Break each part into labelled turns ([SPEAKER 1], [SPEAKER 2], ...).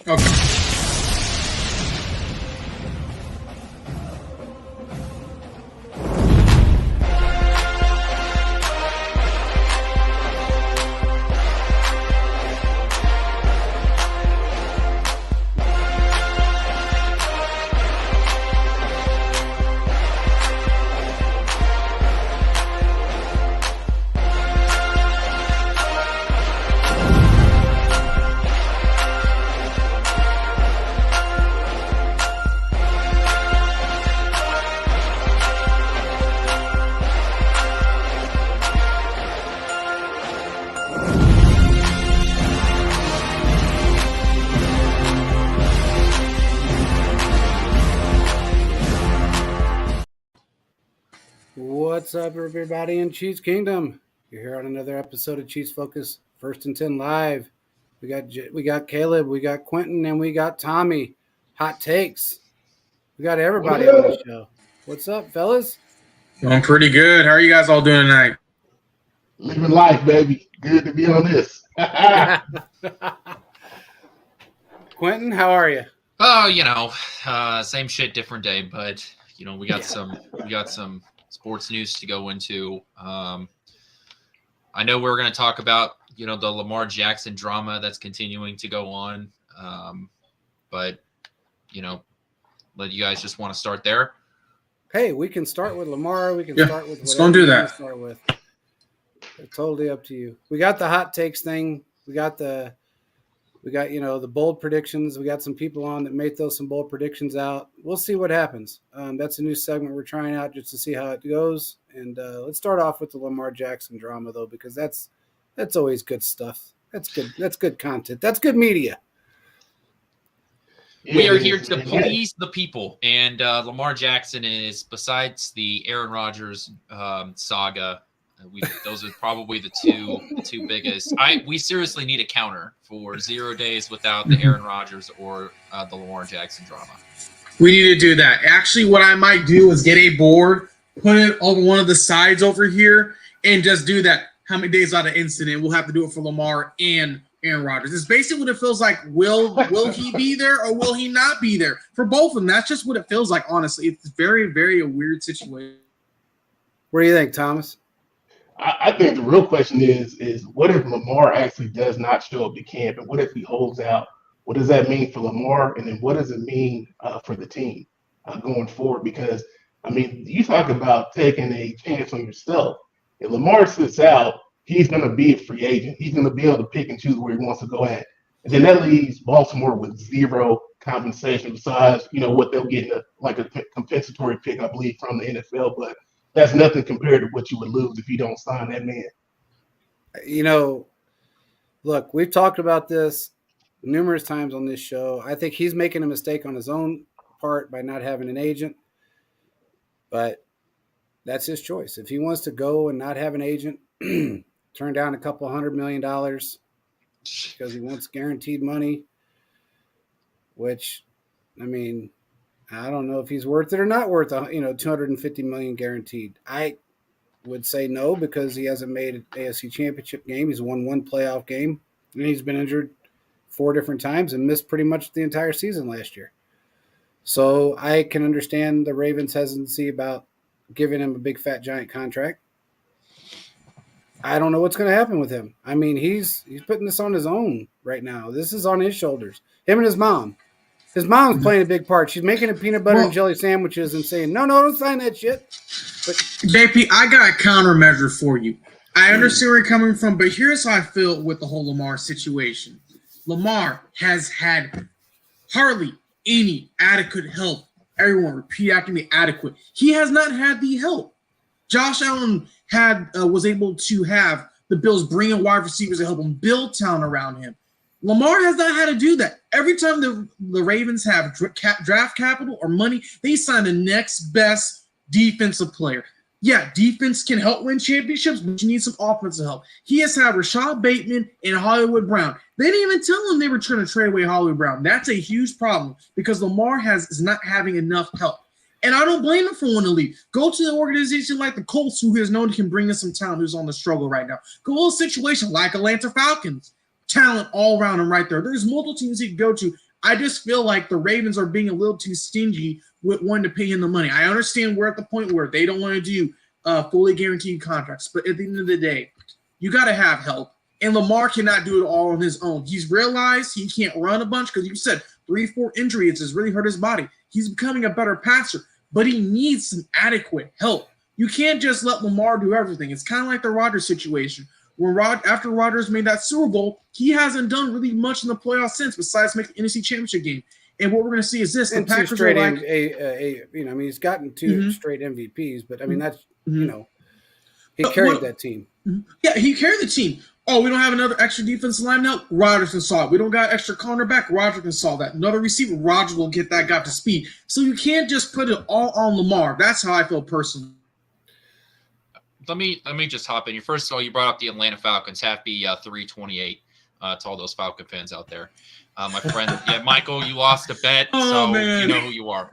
[SPEAKER 1] Okay.
[SPEAKER 2] What's up, everybody in Chiefs Kingdom? You're here on another episode of Chiefs Focus First and 10 Live. We got Caleb, we got Quentin, and we got Tommy. Hot takes. We got everybody on the show. What's up, fellas?
[SPEAKER 1] I'm pretty good. How are you guys all doing tonight?
[SPEAKER 3] Living life, baby. Good to be on this.
[SPEAKER 2] Quentin, how are you?
[SPEAKER 4] Oh, same shit, different day. But we got some sports news to go into. I know we're going to talk about the Lamar Jackson drama that's continuing to go on. But let you guys just want to start there.
[SPEAKER 2] Hey, we can start with Lamar. We can start with
[SPEAKER 1] let's go do that.
[SPEAKER 2] Start with. It's totally up to you. We got the hot takes thing. We got the bold predictions. We got some people on that may throw some bold predictions out. We'll see what happens. That's a new segment we're trying out just to see how it goes. And let's start off with the Lamar Jackson drama, though, because that's always good stuff. That's good. That's good content. That's good media.
[SPEAKER 4] We are here to please the people, and Lamar Jackson is, besides the Aaron Rodgers saga, those are probably the two biggest. We seriously need a counter for 0 days without the Aaron Rodgers or the Lamar Jackson drama.
[SPEAKER 1] We need to do that. Actually, what I might do is get a board, put it on one of the sides over here, and just do that. How many days out of incident? We'll have to do it for Lamar and Aaron Rodgers. It's basically what it feels like. Will he be there or will he not be there? For both of them, that's just what it feels like, honestly. It's very, very a weird situation.
[SPEAKER 2] What do you think, Thomas?
[SPEAKER 3] I think the real question is what if Lamar actually does not show up to camp, and what if he holds out? What does that mean for Lamar, and then what does it mean for the team going forward? Because, you talk about taking a chance on yourself. If Lamar sits out, he's going to be a free agent. He's going to be able to pick and choose where he wants to go at. And then that leaves Baltimore with zero compensation besides, what they'll get in a compensatory pick, I believe, from the NFL. But that's nothing compared to what you would lose if you don't sign that man.
[SPEAKER 2] Look, we've talked about this numerous times on this show. I think he's making a mistake on his own part by not having an agent. But that's his choice. If he wants to go and not have an agent, turn down a couple $100 million because he wants guaranteed money, which, I don't know if he's worth it or not worth, $250 million guaranteed. I would say no because he hasn't made an AFC Championship game. He's won one playoff game, and he's been injured 4 different times and missed pretty much the entire season last year. So I can understand the Ravens' hesitancy about giving him a big, fat, giant contract. I don't know what's going to happen with him. He's putting this on his own right now. This is on his shoulders. Him and his mom. His mom's playing a big part. She's making him peanut butter and jelly sandwiches and saying, no, don't sign that shit. But
[SPEAKER 1] JP, I got a countermeasure for you. I understand where you're coming from, but here's how I feel with the whole Lamar situation. Lamar has had hardly any adequate help. Everyone repeat after me, adequate. He has not had the help. Josh Allen was able to have the Bills bring in wide receivers to help him build talent around him. Lamar has not had to do that. Every time the Ravens have draft capital or money, they sign the next best defensive player. Yeah, defense can help win championships, but you need some offensive help. He has had Rashad Bateman and Hollywood Brown. They didn't even tell him they were trying to trade away Hollywood Brown. That's a huge problem because Lamar is not having enough help. And I don't blame him for wanting to leave. Go to an organization like the Colts, who is known can bring in some talent who's on the struggle right now. Go to a situation like Atlanta Falcons. Talent all around him right there. There's multiple teams he can go to I just feel like the Ravens are being a little too stingy with wanting to pay him the money. I understand we're at the point where they don't want to do fully guaranteed contracts, but at the end of the day, you got to have help. And Lamar cannot do it all on his own. He's realized he can't run a bunch because you said 3-4 injuries has really hurt his body. He's becoming a better passer, but he needs some adequate help. You can't just let Lamar do everything. It's kind of like the Rodgers situation. After Rodgers made that Super Bowl, he hasn't done really much in the playoffs since, besides make the NFC Championship game. And what we're going to see is this:
[SPEAKER 2] and
[SPEAKER 1] the Packers
[SPEAKER 2] two straight,
[SPEAKER 1] are like,
[SPEAKER 2] he's gotten 2 straight MVPs, but I mean that's he carried that team.
[SPEAKER 1] Yeah, he carried the team. Oh, we don't have another extra defensive line now? Rodgers can solve it. We don't got extra cornerback? Rodgers can solve that. Another receiver? Rodgers will get that guy to speed. So you can't just put it all on Lamar. That's how I feel personally.
[SPEAKER 4] Let me just hop in here. First of all, you brought up the Atlanta Falcons. Happy 328 to all those Falcon fans out there. My friend, Michael, you lost a bet, so
[SPEAKER 1] man.
[SPEAKER 4] You know who you are.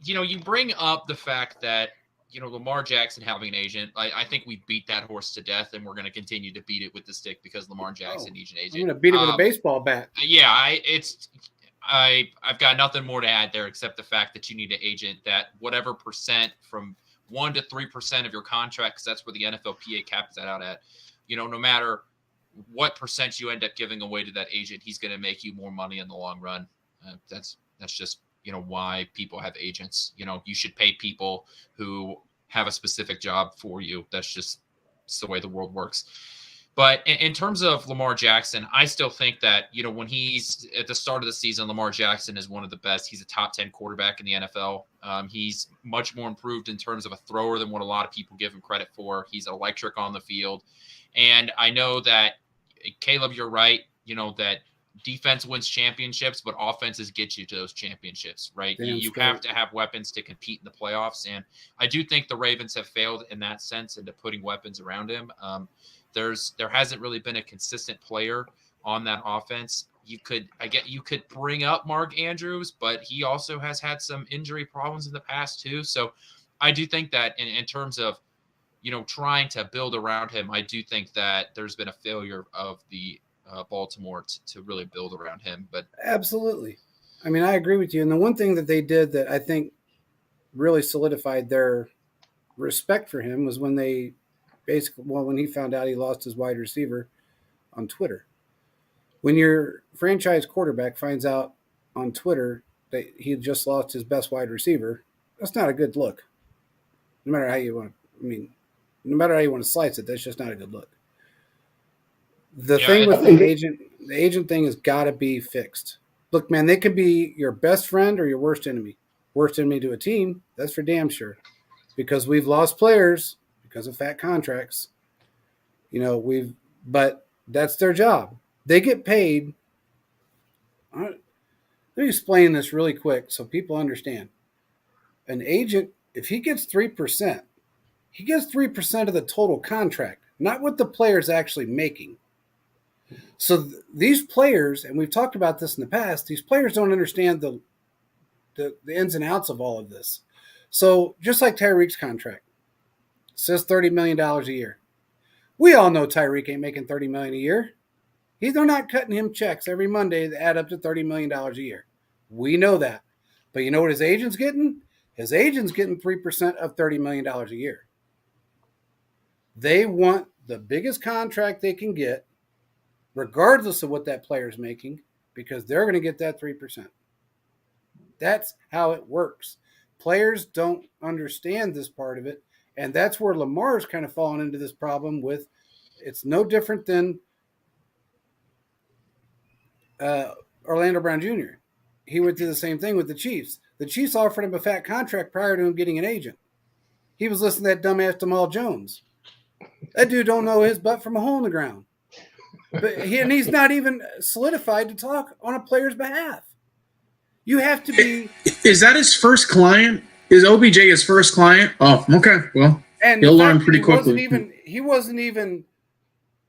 [SPEAKER 4] You bring up the fact that Lamar Jackson having an agent. I think we beat that horse to death, and we're going to continue to beat it with the stick because Lamar Jackson needs an agent.
[SPEAKER 2] I'm going to beat it with a baseball bat.
[SPEAKER 4] Yeah, I've got nothing more to add there except the fact that you need an agent that whatever percent from 1 to 3% of your contract, because that's where the NFLPA caps that out at. No matter what percent you end up giving away to that agent, he's going to make you more money in the long run. That's just why people have agents. You should pay people who have a specific job for you. It's the way the world works. But in terms of Lamar Jackson, I still think that, when he's at the start of the season, Lamar Jackson is one of the best. He's a top 10 quarterback in the NFL. He's much more improved in terms of a thrower than what a lot of people give him credit for. He's electric on the field. And I know that, Caleb, you're right, that defense wins championships, but offenses get you to those championships, right? You have to have weapons to compete in the playoffs. And I do think the Ravens have failed in that sense into putting weapons around him. There hasn't really been a consistent player on that offense. You could bring up Mark Andrews, but he also has had some injury problems in the past too. So I do think that in terms of, trying to build around him, I do think that there's been a failure of the Baltimore to really build around him. But
[SPEAKER 2] absolutely. I mean, I agree with you. And the one thing that they did that I think really solidified their respect for him was when they when he found out he lost his wide receiver on Twitter. When your franchise quarterback finds out on Twitter that he just lost his best wide receiver, that's not a good look. No matter how you want to slice it, that's just not a good look. The thing with the agent thing has got to be fixed. Look, man, they could be your best friend or your worst enemy. Worst enemy to a team, that's for damn sure. Because we've lost players because of fat contracts. But that's their job. They get paid. Let me explain this really quick so people understand. An agent, if he gets 3%, he gets 3% of the total contract, not what the player's actually making. So these players, and we've talked about this in the past, these players don't understand the ins and outs of all of this. So just like Tyreek's contract, it says $30 million a year. We all know Tyreek ain't making $30 million a year. They're not cutting him checks every Monday that add up to $30 million a year. We know that. But you know what his agent's getting? His agent's getting 3% of $30 million a year. They want the biggest contract they can get, regardless of what that player's making, because they're going to get that 3%. That's how it works. Players don't understand this part of it, and that's where Lamar's kind of fallen into this problem with. It's no different than Orlando Brown Jr. He went through the same thing with the Chiefs. The Chiefs offered him a fat contract prior to him getting an agent. He was listening to that dumbass Jamal Jones. That dude don't know his butt from a hole in the ground. But he's not even solidified to talk on a player's behalf. You have to be.
[SPEAKER 1] Is that his first client? Is OBJ his first client? Oh, okay. Well,
[SPEAKER 2] and
[SPEAKER 1] he'll learn pretty quickly.
[SPEAKER 2] He wasn't even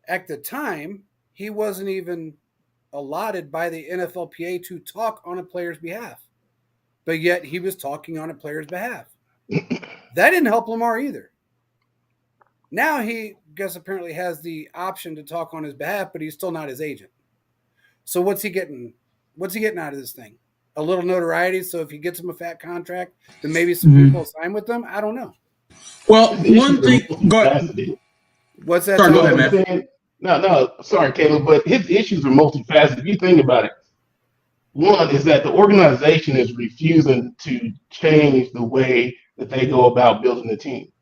[SPEAKER 2] at the time. He wasn't even allotted by the NFLPA to talk on a player's behalf. But yet he was talking on a player's behalf. That didn't help Lamar either. Now he apparently has the option to talk on his behalf, but he's still not his agent. So what's he getting? What's he getting out of this thing? A little notoriety. So if he gets him a fat contract, then maybe some
[SPEAKER 1] Mhm.
[SPEAKER 2] people will sign with them. I don't know.
[SPEAKER 1] Well,
[SPEAKER 3] His
[SPEAKER 1] one
[SPEAKER 3] issues
[SPEAKER 1] thing.
[SPEAKER 3] are
[SPEAKER 1] Go,
[SPEAKER 3] multifaceted.
[SPEAKER 2] What's that?
[SPEAKER 1] sorry,
[SPEAKER 3] You
[SPEAKER 1] go
[SPEAKER 3] know
[SPEAKER 2] Tom?
[SPEAKER 1] ahead,
[SPEAKER 3] what I'm
[SPEAKER 1] man.
[SPEAKER 3] saying? No, sorry, Caleb, but his issues are multifaceted. If you think about it, one is that the organization is refusing to change the way that they go about building the team.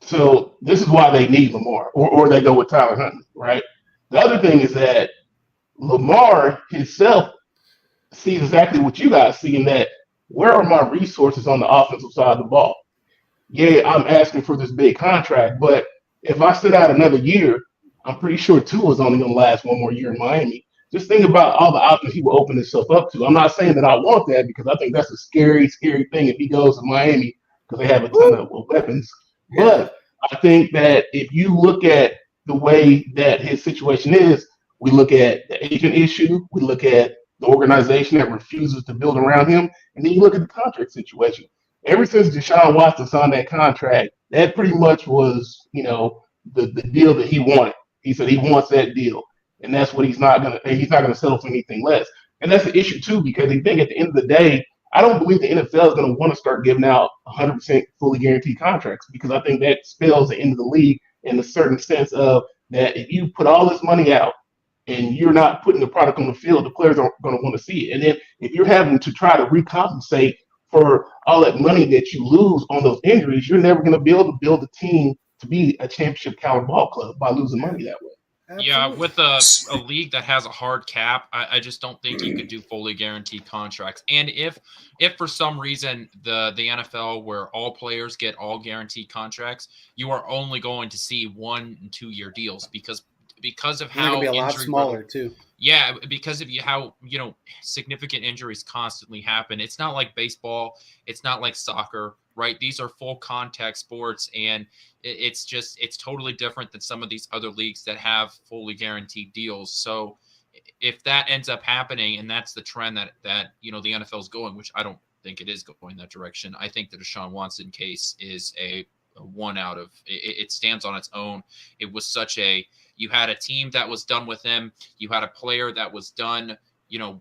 [SPEAKER 3] So this is why they need Lamar, or they go with Tyler Huntley, right? The other thing is that Lamar himself sees exactly what you guys see in that where are my resources on the offensive side of the ball? Yeah, I'm asking for this big contract, but if I sit out another year, I'm pretty sure Tua is only going to last one more year in Miami. Just think about all the options he will open himself up to. I'm not saying that I want that because I think that's a scary, scary thing if he goes to Miami because they have a ton of weapons.
[SPEAKER 2] Yeah.
[SPEAKER 3] But I think that if you look at the way that his situation is, we look at the agent issue, we look at the organization that refuses to build around him, and then you look at the contract situation. Ever since Deshaun Watson signed that contract, that pretty much was, the deal that he wanted. He said he wants that deal, and that's what he's not gonna settle for anything less. And that's the issue too, because I think at the end of the day, I don't believe the NFL is going to want to start giving out 100% fully guaranteed contracts because I think that spells the end of the league in a certain sense of that if you put all this money out and you're not putting the product on the field, the players aren't going to want to see it. And then if you're having to try to recompensate for all that money that you lose on those injuries, you're never going to be able to build a team to be a championship caliber ball club by losing money that way.
[SPEAKER 4] Yeah,
[SPEAKER 2] Absolutely.
[SPEAKER 4] with a league that has a hard cap, I just don't think you could do fully guaranteed contracts. And if for some reason the NFL where all players get all guaranteed contracts, you are only going to see 1 and 2 year deals because of
[SPEAKER 2] And they're
[SPEAKER 4] how
[SPEAKER 2] gonna be a lot
[SPEAKER 4] injury
[SPEAKER 2] smaller too.
[SPEAKER 4] Yeah, because of how significant injuries constantly happen. It's not like baseball. It's not like soccer, right? These are full contact sports, and it's totally different than some of these other leagues that have fully guaranteed deals. So if that ends up happening, and that's the trend that the NFL is going, which I don't think it is going that direction. I think the Deshaun Watson case is a one out of it stands on its own. It was such a you had a team that was done with him. You had a player that was done,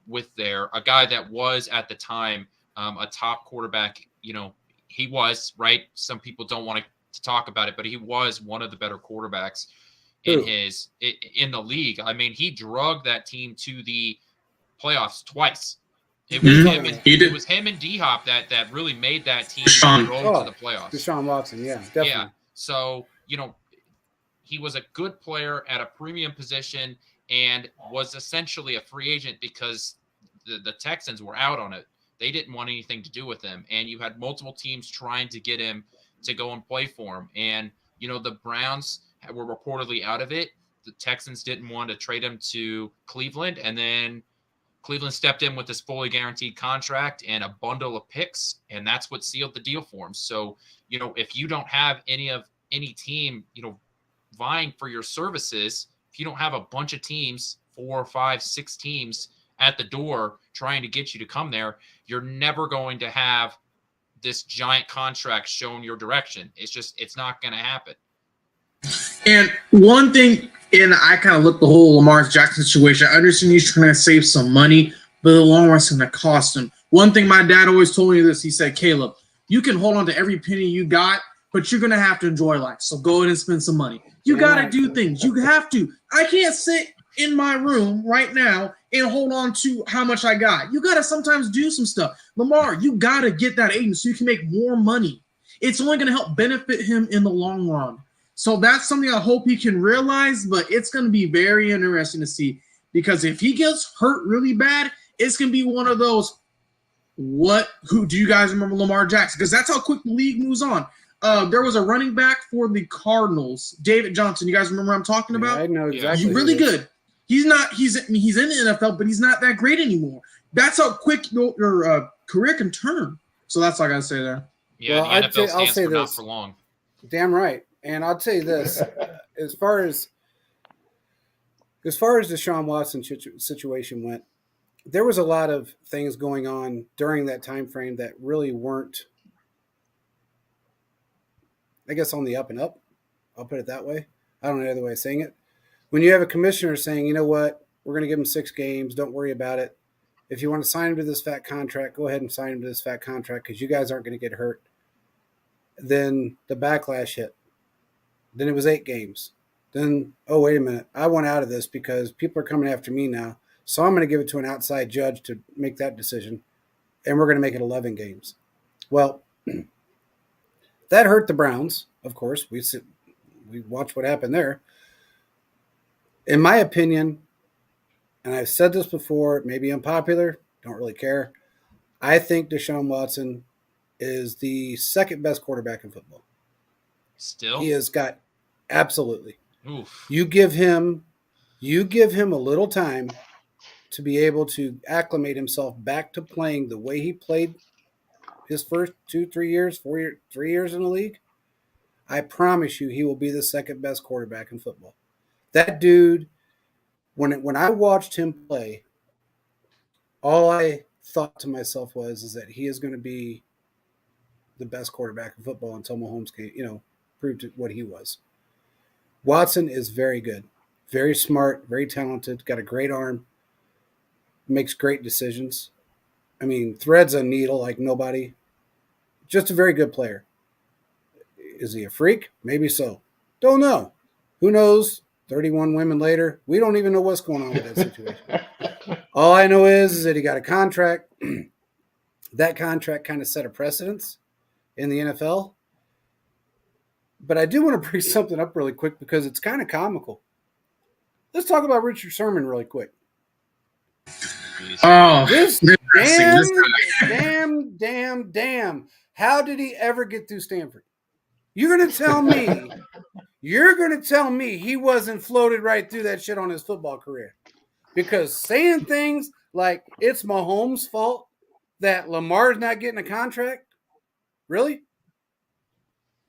[SPEAKER 4] with a guy that was at the time a top quarterback. He was right. Some people don't want to talk about it, but he was one of the better quarterbacks in the league. I mean, he drugged that team to the playoffs twice. It was him and it was him and D-Hop that really made that team go to the playoffs.
[SPEAKER 2] Deshaun Watson, yeah, definitely.
[SPEAKER 4] Yeah. So, he was a good player at a premium position and was essentially a free agent because the Texans were out on it. They didn't want anything to do with him. And you had multiple teams trying to get him to go and play for him. And, the Browns were reportedly out of it. The Texans didn't want to trade him to Cleveland. And then Cleveland stepped in with this fully guaranteed contract and a bundle of picks. And that's what sealed the deal for him. So, if you don't have any team, vying for your services, if you don't have a bunch of teams, 4, 5, 6 teams at the door trying to get you to come there, you're never going to have this giant contract showing your direction. It's not going to happen.
[SPEAKER 1] And one thing, and I kind of look the whole Lamar Jackson situation. I understand he's trying to save some money, but the long run's going to cost him. One thing my dad always told me this, he said, Caleb, you can hold on to every penny you got, but you're going to have to enjoy life. So go ahead and spend some money. You got to do things. You have to. I can't sit in my room right now and hold on to how much I got. You got to sometimes do some stuff. Lamar, you got to get that agent so you can make more money. It's only going to help benefit him in the long run. So that's something I hope he can realize, but it's going to be very interesting to see because if he gets hurt really bad, it's going to be one of those, who do you guys remember Lamar Jackson? Because that's how quick the league moves on. There was a running back for the Cardinals, David Johnson. You guys remember what I'm talking about?
[SPEAKER 2] I know exactly.
[SPEAKER 1] He's really good. He's in the NFL, but he's not that great anymore. That's how quick your career can turn. So that's all I gotta say there.
[SPEAKER 4] Yeah, the NFL stands for not for long.
[SPEAKER 2] Damn right. And I'll tell you this: as far as Deshaun Watson situation went, there was a lot of things going on during that time frame that really weren't, I guess, on the up and up. I'll put it that way. I don't know the other way of saying it. When you have a commissioner saying, you know what, We're going to give him 6 games. Don't worry about it. If you want to sign him to this fat contract, go ahead and sign him to this fat contract because you guys aren't going to get hurt. Then the backlash hit. Then it was 8 games. Then, oh, wait a minute. I want out of this because people are coming after me now. So I'm going to give it to an outside judge to make that decision. And we're going to make it 11 games. Well, that hurt the Browns, of course. We watched what happened there. In my opinion, and I've said this before, it may be unpopular, don't really care. I think Deshaun Watson is the second best quarterback in football.
[SPEAKER 4] Still?
[SPEAKER 2] He has got absolutely.
[SPEAKER 4] Oof.
[SPEAKER 2] You give him a little time to be able to acclimate himself back to playing the way he played his first 3 years in the league. I promise you he will be the second best quarterback in football. That dude, when I watched him play, all I thought to myself is that he is going to be the best quarterback in football until Mahomes proved what he was. Watson is very good, very smart, very talented, got a great arm, makes great decisions. I mean, threads a needle like nobody. Just a very good player. Is he a freak? Maybe so. Don't know. Who knows? 31 women later, we don't even know what's going on with that situation. All I know is that he got a contract. That contract kind of set a precedence in the NFL. But I do want to bring something up really quick because it's kind of comical. Let's talk about Richard Sherman really quick.
[SPEAKER 1] Oh,
[SPEAKER 2] This damn. How did he ever get through Stanford? You're going to tell me he wasn't floated right through that shit on his football career. Because saying things like it's Mahomes' fault that Lamar's not getting a contract? Really?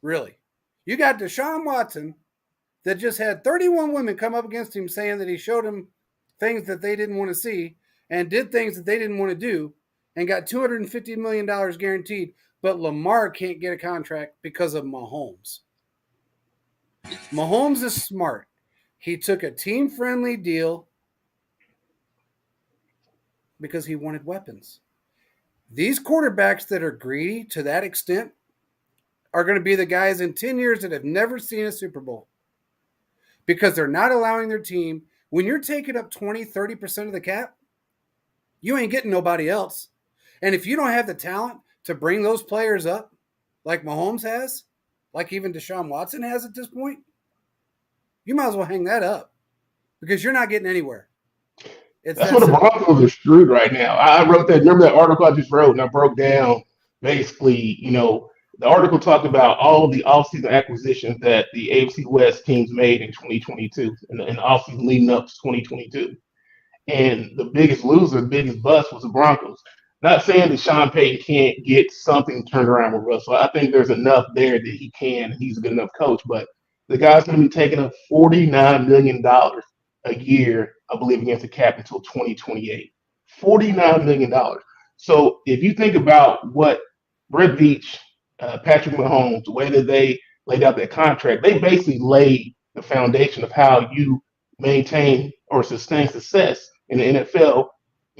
[SPEAKER 2] Really? You got Deshaun Watson that just had 31 women come up against him saying that he showed them things that they didn't want to see and did things that they didn't want to do and got $250 million guaranteed, but Lamar can't get a contract because of Mahomes. Mahomes is smart. He took a team-friendly deal because he wanted weapons. These quarterbacks that are greedy to that extent are going to be the guys in 10 years that have never seen a Super Bowl because they're not allowing their team. When you're taking up 20, 30% of the cap, you ain't getting nobody else. And if you don't have the talent to bring those players up like Mahomes has, like even Deshaun Watson has at this point, you might as well hang that up because you're not getting anywhere.
[SPEAKER 3] That's what the Broncos are screwed right now. I wrote that. Remember that article I just wrote, and I broke down basically, the article talked about all of the offseason acquisitions that the AFC West teams made in 2022 and the offseason leading up to 2022. And the biggest loser, the biggest bust was the Broncos. Not saying that Sean Payton can't get something turned around with Russell. I think there's enough there that he can, and he's a good enough coach. But the guy's going to be taking up $49 million a year, I believe, against the cap until 2028. $49 million. So if you think about what Brett Veach, Patrick Mahomes, the way that they laid out that contract, they basically laid the foundation of how you maintain or sustain success in the NFL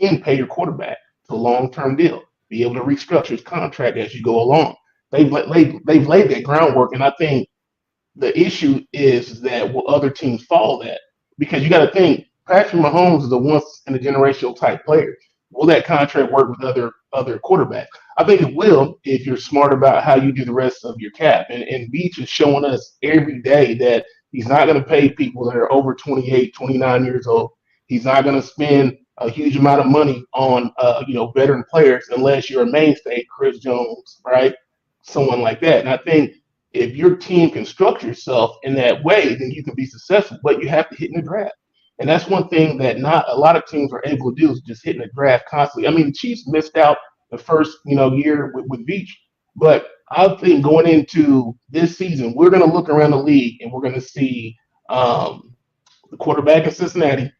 [SPEAKER 3] and pay your quarterback. It's a long-term deal. Be able to restructure his contract as you go along. They've laid that groundwork, and I think the issue is that will other teams follow that? Because you got to think Patrick Mahomes is a once-in-a-generational type player. Will that contract work with other quarterbacks? I think it will if you're smart about how you do the rest of your cap. And Beach is showing us every day that he's not going to pay people that are over 28, 29 years old. He's not going to spend a huge amount of money on veteran players unless you're a mainstay, Chris Jones, right? Someone like that. And I think if your team can structure yourself in that way, then you can be successful. But you have to hit in the draft. And that's one thing that not a lot of teams are able to do is just hitting the draft constantly. I mean, the Chiefs missed out the first year with Veach. But I think going into this season, we're going to look around the league and we're going to see the quarterback in Cincinnati,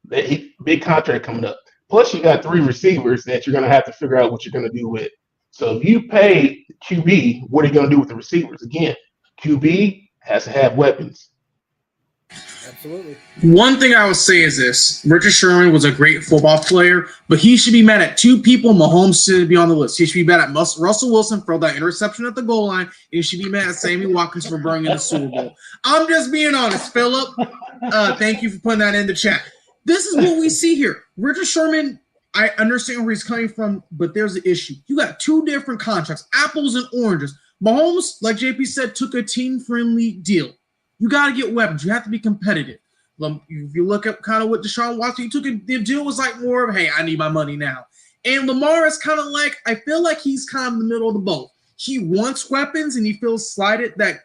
[SPEAKER 3] that big contract coming up. Plus, you got 3 receivers that you're going to have to figure out what you're going to do with. So if you pay QB, what are you going to do with the receivers? Again, QB has to have weapons.
[SPEAKER 2] Absolutely.
[SPEAKER 1] One thing I would say is this: Richard Sherman was a great football player, but he should be mad at two people. Mahomes should be on the list. He should be mad at Russell Wilson for that interception at the goal line, and he should be mad at Sammy Watkins for bringing the Super Bowl. I'm just being honest, Philip. Thank you for putting that in the chat. This is what we see here. Richard Sherman, I understand where he's coming from, but there's an issue. You got two different contracts, apples and oranges. Mahomes, like JP said, took a team-friendly deal. You got to get weapons. You have to be competitive. If you look at kind of what Deshaun Watson, the deal was like more of, hey, I need my money now. And Lamar is kind of like, I feel like he's kind of in the middle of the boat. He wants weapons and he feels slighted that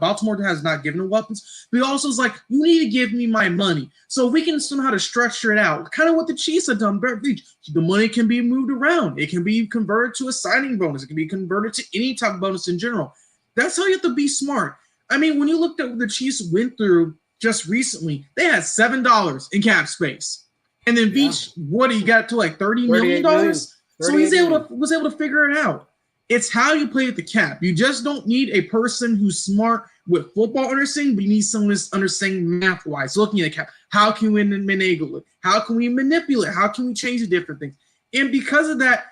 [SPEAKER 1] Baltimore has not given him weapons. But he also is like, you need to give me my money. So we can somehow to structure it out. Kind of what the Chiefs have done. The money can be moved around. It can be converted to a signing bonus. It can be converted to any type of bonus in general. That's how you have to be smart. I mean, when you looked at what the Chiefs went through just recently, they had $7 in cap space. And then Veach, what he got to like $30 million? So was able to figure it out. It's how you play with the cap. You just don't need a person who's smart with football understanding, but you need someone who's understanding math-wise, looking at the cap. How can we manipulate it? How can we manipulate? How can we change the different things? And because of that,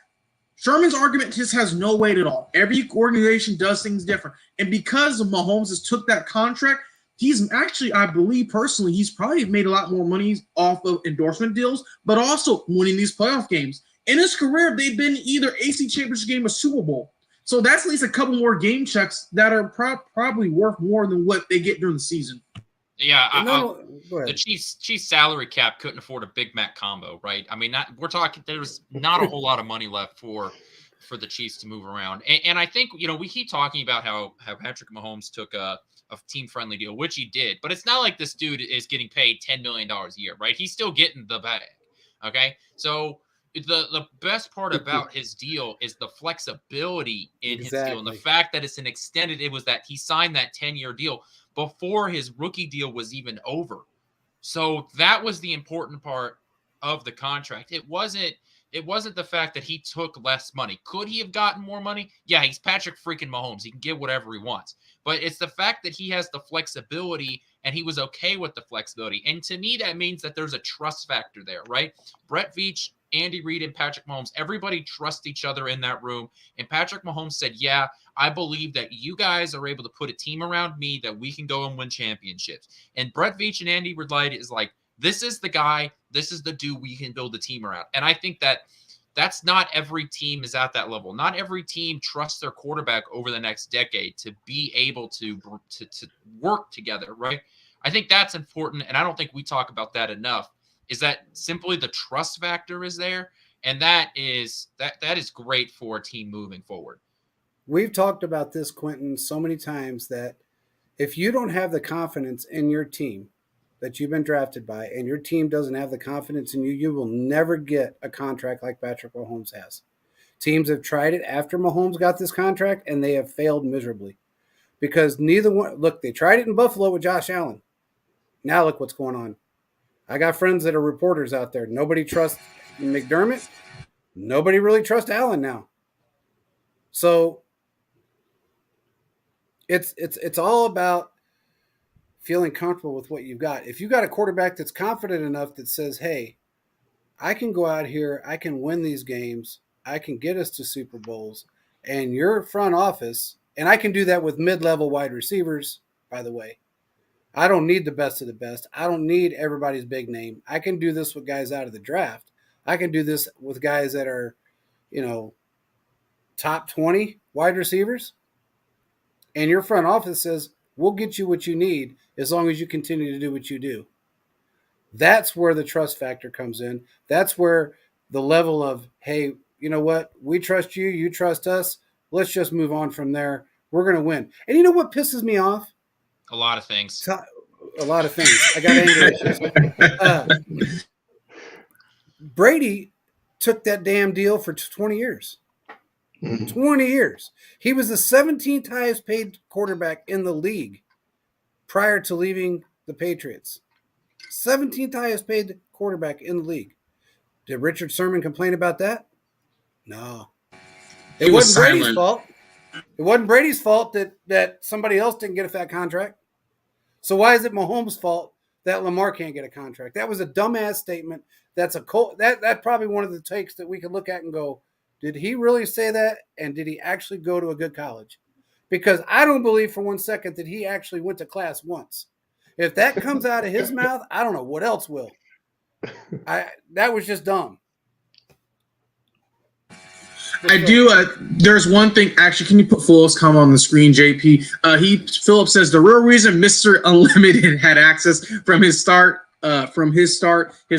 [SPEAKER 1] Sherman's argument just has no weight at all. Every organization does things different. And because of Mahomes has took that contract, he's actually, I believe personally, he's probably made a lot more money off of endorsement deals, but also winning these playoff games. In his career, they've been either AC Championship game or Super Bowl. So that's at least a couple more game checks that are probably worth more than what they get during the season.
[SPEAKER 4] Yeah, the Chiefs salary cap couldn't afford a Big Mac combo, right? I mean, we're talking. There's not a whole lot of money left for the Chiefs to move around, and I think we keep talking about how Patrick Mahomes took a team friendly deal, which he did, but it's not like this dude is getting paid $10 million a year, right? He's still getting the bag. Okay, so the best part about his deal is the flexibility in his deal, and the fact that it's it was that he signed that 10-year deal before his rookie deal was even over. So that was the important part of the contract. It wasn't the fact that he took less money. Could he have gotten more money? Yeah, he's Patrick freaking Mahomes. He can get whatever he wants. But it's the fact that he has the flexibility and he was okay with the flexibility. And to me, that means that there's a trust factor there, right? Brett Veach, Andy Reid, and Patrick Mahomes, everybody trusts each other in that room. And Patrick Mahomes said, yeah, I believe that you guys are able to put a team around me that we can go and win championships. And Brett Veach and Andy Reid is like, this is the guy, this is the dude we can build a team around. And I think that that's not every team is at that level. Not every team trusts their quarterback over the next decade to be able to work together, right? I think that's important, and I don't think we talk about that enough, is that simply the trust factor is there, and that is great for a team moving forward.
[SPEAKER 2] We've talked about this, Quentin, so many times that if you don't have the confidence in your team that you've been drafted by, and your team doesn't have the confidence in you, you will never get a contract like Patrick Mahomes has. Teams have tried it after Mahomes got this contract, and they have failed miserably because neither one – look, they tried it in Buffalo with Josh Allen. Now look what's going on. I got friends that are reporters out there. Nobody trusts McDermott. Nobody really trusts Allen now. So it's all about feeling comfortable with what you've got. If you got a quarterback that's confident enough that says, hey, I can go out here, I can win these games, I can get us to Super Bowls, and your front office, and I can do that with mid-level wide receivers, by the way. I don't need the best of the best. I don't need everybody's big name. I can do this with guys out of the draft. I can do this with guys that are, top 20 wide receivers. And your front office says, we'll get you what you need as long as you continue to do what you do. That's where the trust factor comes in. That's where the level of, hey, you know what? We trust you. You trust us. Let's just move on from there. We're going to win. And you know what pisses me off?
[SPEAKER 4] A lot of things.
[SPEAKER 2] A lot of things. I got anger issues. Brady took that damn deal for 20 years. 20 years. He was the 17th highest paid quarterback in the league prior to leaving the Patriots. 17th highest paid quarterback in the league. Did Richard Sherman complain about that? No. It wasn't Brady's fault. It wasn't Brady's fault that somebody else didn't get a fat contract. So why is it Mahomes' fault that Lamar can't get a contract? That was a dumbass statement. That's that probably one of the takes that we could look at and go, did he really say that? And did he actually go to a good college? Because I don't believe for 1 second that he actually went to class once. If that comes out of his mouth, I don't know what else will. That was just dumb.
[SPEAKER 1] I do. There's one thing. Actually, can you put Phillips' comment on the screen, JP? Phillips says the real reason Mr. Unlimited had access from his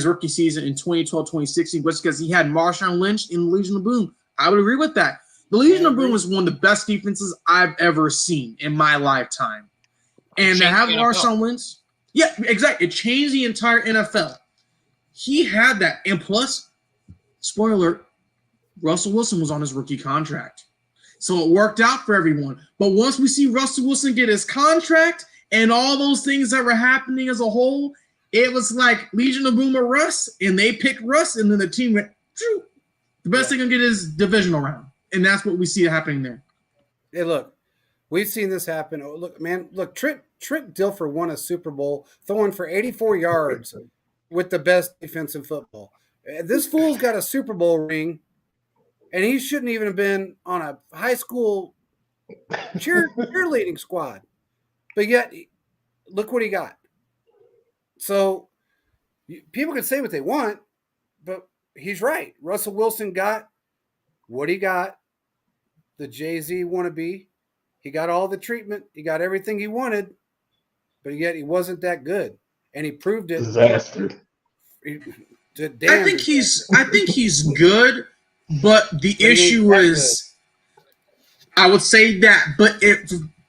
[SPEAKER 1] rookie season in 2012-2016 was because he had Marshawn Lynch in the Legion of Boom. I would agree with that. The Legion of Boom was one of the best defenses I've ever seen in my lifetime, and to have Marshawn Lynch, yeah, exactly, it changed the entire NFL. He had that, and plus, spoiler alert, Russell Wilson was on his rookie contract. So it worked out for everyone. But once we see Russell Wilson get his contract and all those things that were happening as a whole, it was like Legion of Boom or Russ, and they picked Russ, and then the team went, Phew. The best thing to get is divisional round. And that's what we see happening there.
[SPEAKER 2] Hey, look, we've seen this happen. Oh, look, man, Trent Dilfer won a Super Bowl throwing for 84 yards with the best defense in football. This fool's got a Super Bowl ring, and he shouldn't even have been on a high school cheerleading squad. But yet, look what he got. So people can say what they want, but he's right. Russell Wilson got what he got. The Jay-Z wannabe. He got all the treatment. He got everything he wanted, but yet he wasn't that good. And he proved it.
[SPEAKER 3] Disaster.
[SPEAKER 1] I think he's good, but the issue is, I would say that, but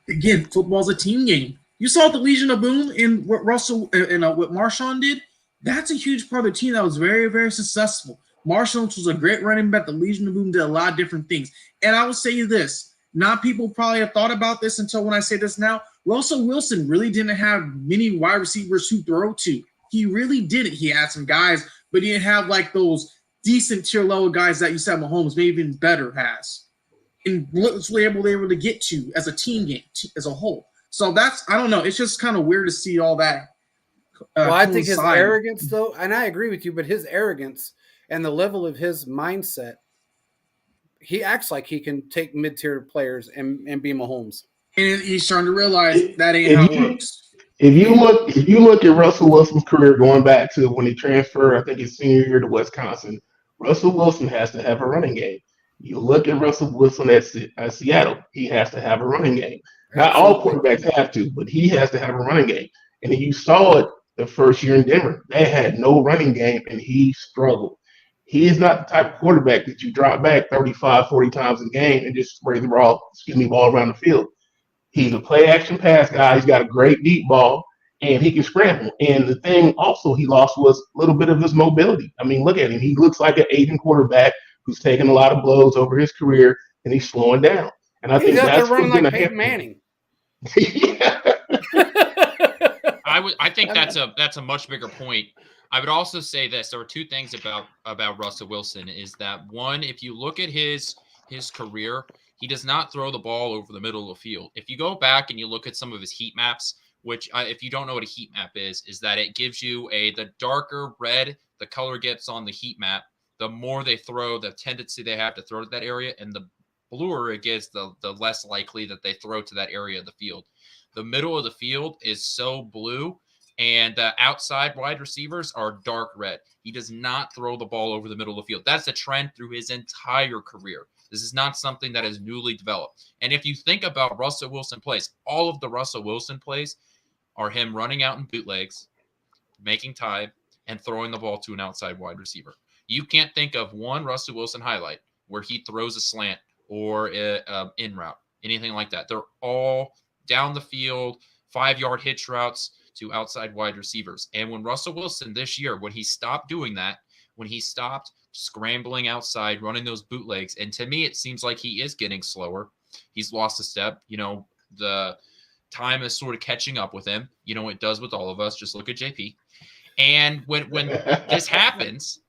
[SPEAKER 1] again, football's a team game. You saw the Legion of Boom in what Russell and what Marshawn did. That's a huge part of the team that was very, very successful. Marshawn was a great running back. The Legion of Boom did a lot of different things. And I will say this, not people probably have thought about this until when I say this now. Russell Wilson really didn't have many wide receivers to throw to. He really didn't. He had some guys, but he didn't have like those decent tier level guys that you said Mahomes maybe even better has. And was able to get to as a team game, as a whole. So that's, I don't know. It's just kind of weird to see all that.
[SPEAKER 2] Well, I think his arrogance, though, and I agree with you, but his arrogance and the level of his mindset, he acts like he can take mid-tier players and be Mahomes.
[SPEAKER 1] And he's starting to realize that ain't how it works.
[SPEAKER 3] If you look at Russell Wilson's career going back to when he transferred, I think his senior year to Wisconsin, Russell Wilson has to have a running game. You look at Russell Wilson at Seattle, he has to have a running game. Not all quarterbacks have to, but he has to have a running game. And then you saw it the first year in Denver. They had no running game, and he struggled. He is not the type of quarterback that you drop back 35, 40 times a game and just spray the ball around the field. He's a play-action pass guy. He's got a great deep ball, and he can scramble. And the thing also he lost was a little bit of his mobility. I mean, look at him. He looks like an aging quarterback who's taken a lot of blows over his career, and he's slowing down. And I think that's what's going to happen.
[SPEAKER 2] Manning.
[SPEAKER 3] Yeah.
[SPEAKER 4] I think that's a much bigger point. I would also say this: there are two things about Russell Wilson. Is that one? If you look at his career, he does not throw the ball over the middle of the field. If you go back and you look at some of his heat maps, which if you don't know what a heat map is that it gives you the darker red the color gets on the heat map, the more they throw, the tendency they have to throw to that area, and the bluer it gets, the less likely that they throw to that area of the field. The middle of the field is so blue, and the outside wide receivers are dark red. He does not throw the ball over the middle of the field. That's a trend through his entire career. This is not something that is newly developed. And if you think about Russell Wilson plays, all of the Russell Wilson plays are him running out in bootlegs, making time, and throwing the ball to an outside wide receiver. You can't think of one Russell Wilson highlight where he throws a slant or an in route, anything like that. They're all down the field, 5-yard hitch routes to outside wide receivers. And when Russell Wilson this year, when he stopped doing that, when he stopped scrambling outside, running those bootlegs, and to me, it seems like he is getting slower. He's lost a step. The time is sort of catching up with him. It does with all of us. Just look at JP. And when this happens,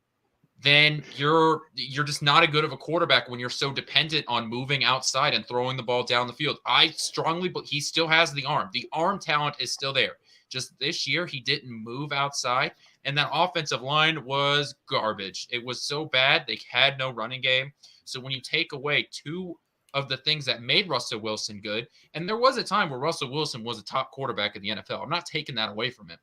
[SPEAKER 4] then you're just not as good of a quarterback when you're so dependent on moving outside and throwing the ball down the field. I strongly believe he still has the arm. The arm talent is still there. Just this year, he didn't move outside, and that offensive line was garbage. It was so bad. They had no running game. So when you take away two of the things that made Russell Wilson good, and there was a time where Russell Wilson was a top quarterback in the NFL. I'm not taking that away from him.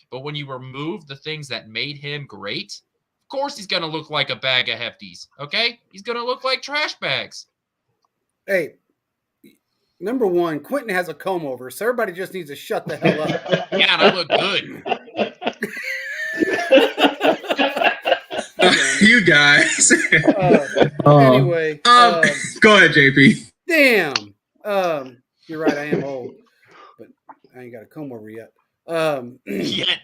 [SPEAKER 4] But when you remove the things that made him great, of course he's going to look like a bag of Hefties, okay? He's going to look like trash bags.
[SPEAKER 2] Hey, number one, Quentin has a comb over, so everybody just needs to shut the hell up.
[SPEAKER 4] Yeah, and I look good.
[SPEAKER 1] You guys.
[SPEAKER 2] Anyway.
[SPEAKER 1] Go ahead, JP.
[SPEAKER 2] Damn. You're right, I am old, but I ain't got a comb over yet.
[SPEAKER 4] Yet.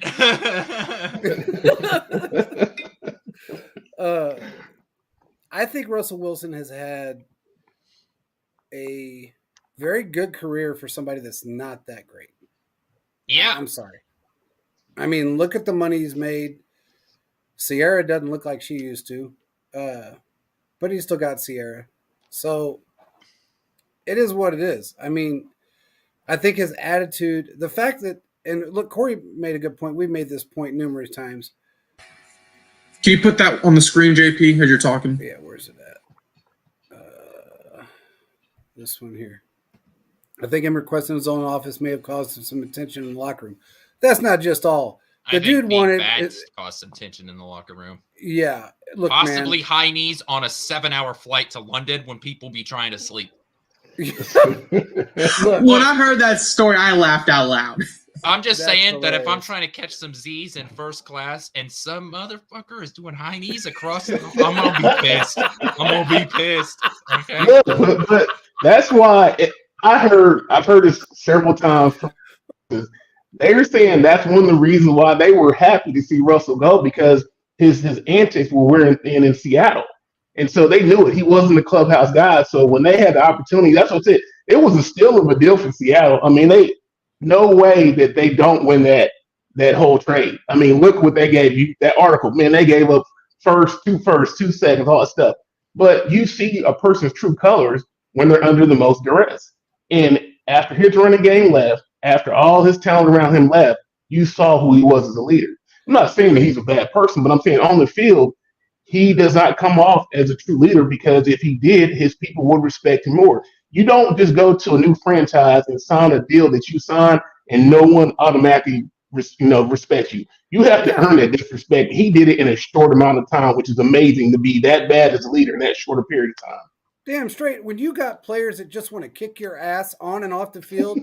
[SPEAKER 2] I think Russell Wilson has had a very good career for somebody that's not that great.
[SPEAKER 4] Yeah.
[SPEAKER 2] I'm sorry. I mean, look at the money he's made. Sierra doesn't look like she used to, but he's still got Sierra. So it is what it is. I mean, I think his attitude, the fact that, and look, Corey made a good point. We've made this point numerous times.
[SPEAKER 1] Can you put that on the screen, JP, as you're talking?
[SPEAKER 2] Yeah, where's it at? This one here. I think him requesting his own office may have caused some attention in the locker room. That's not just all. The dude wanted
[SPEAKER 4] to cause some tension in the locker room.
[SPEAKER 2] Yeah, look,
[SPEAKER 4] possibly high knees on a 7-hour flight to London when people be trying to sleep.
[SPEAKER 2] Look,
[SPEAKER 1] when I heard that story, I laughed out loud.
[SPEAKER 4] I'm just saying that if I'm
[SPEAKER 2] hilarious.
[SPEAKER 4] trying to catch some Z's in first class and some motherfucker is doing high knees across the, I'm gonna be pissed. I'm gonna be pissed. Okay.
[SPEAKER 3] Yeah, but that's why I've heard this several times. They were saying that's one of the reasons why they were happy to see Russell go, because his antics were wearing thin in Seattle. And so they knew it. He wasn't a clubhouse guy. So when they had the opportunity, that's what it. It was a steal of a deal for Seattle. I mean, no way that they don't win that whole trade. I mean, look what they gave you. That article, man, they gave up first, 2 seconds, all that stuff. But you see a person's true colors when they're under the most duress. And after his running game left, after all his talent around him left, you saw who he was as a leader. I'm not saying that he's a bad person, but I'm saying on the field, he does not come off as a true leader, because if he did, his people would respect him more. You don't just go to a new franchise and sign a deal that you sign and no one automatically respects you. You have to earn that disrespect. He did it in a short amount of time, which is amazing to be that bad as a leader in that short a period of time.
[SPEAKER 2] damn straight. When you got players that just want to kick your ass on and off the field,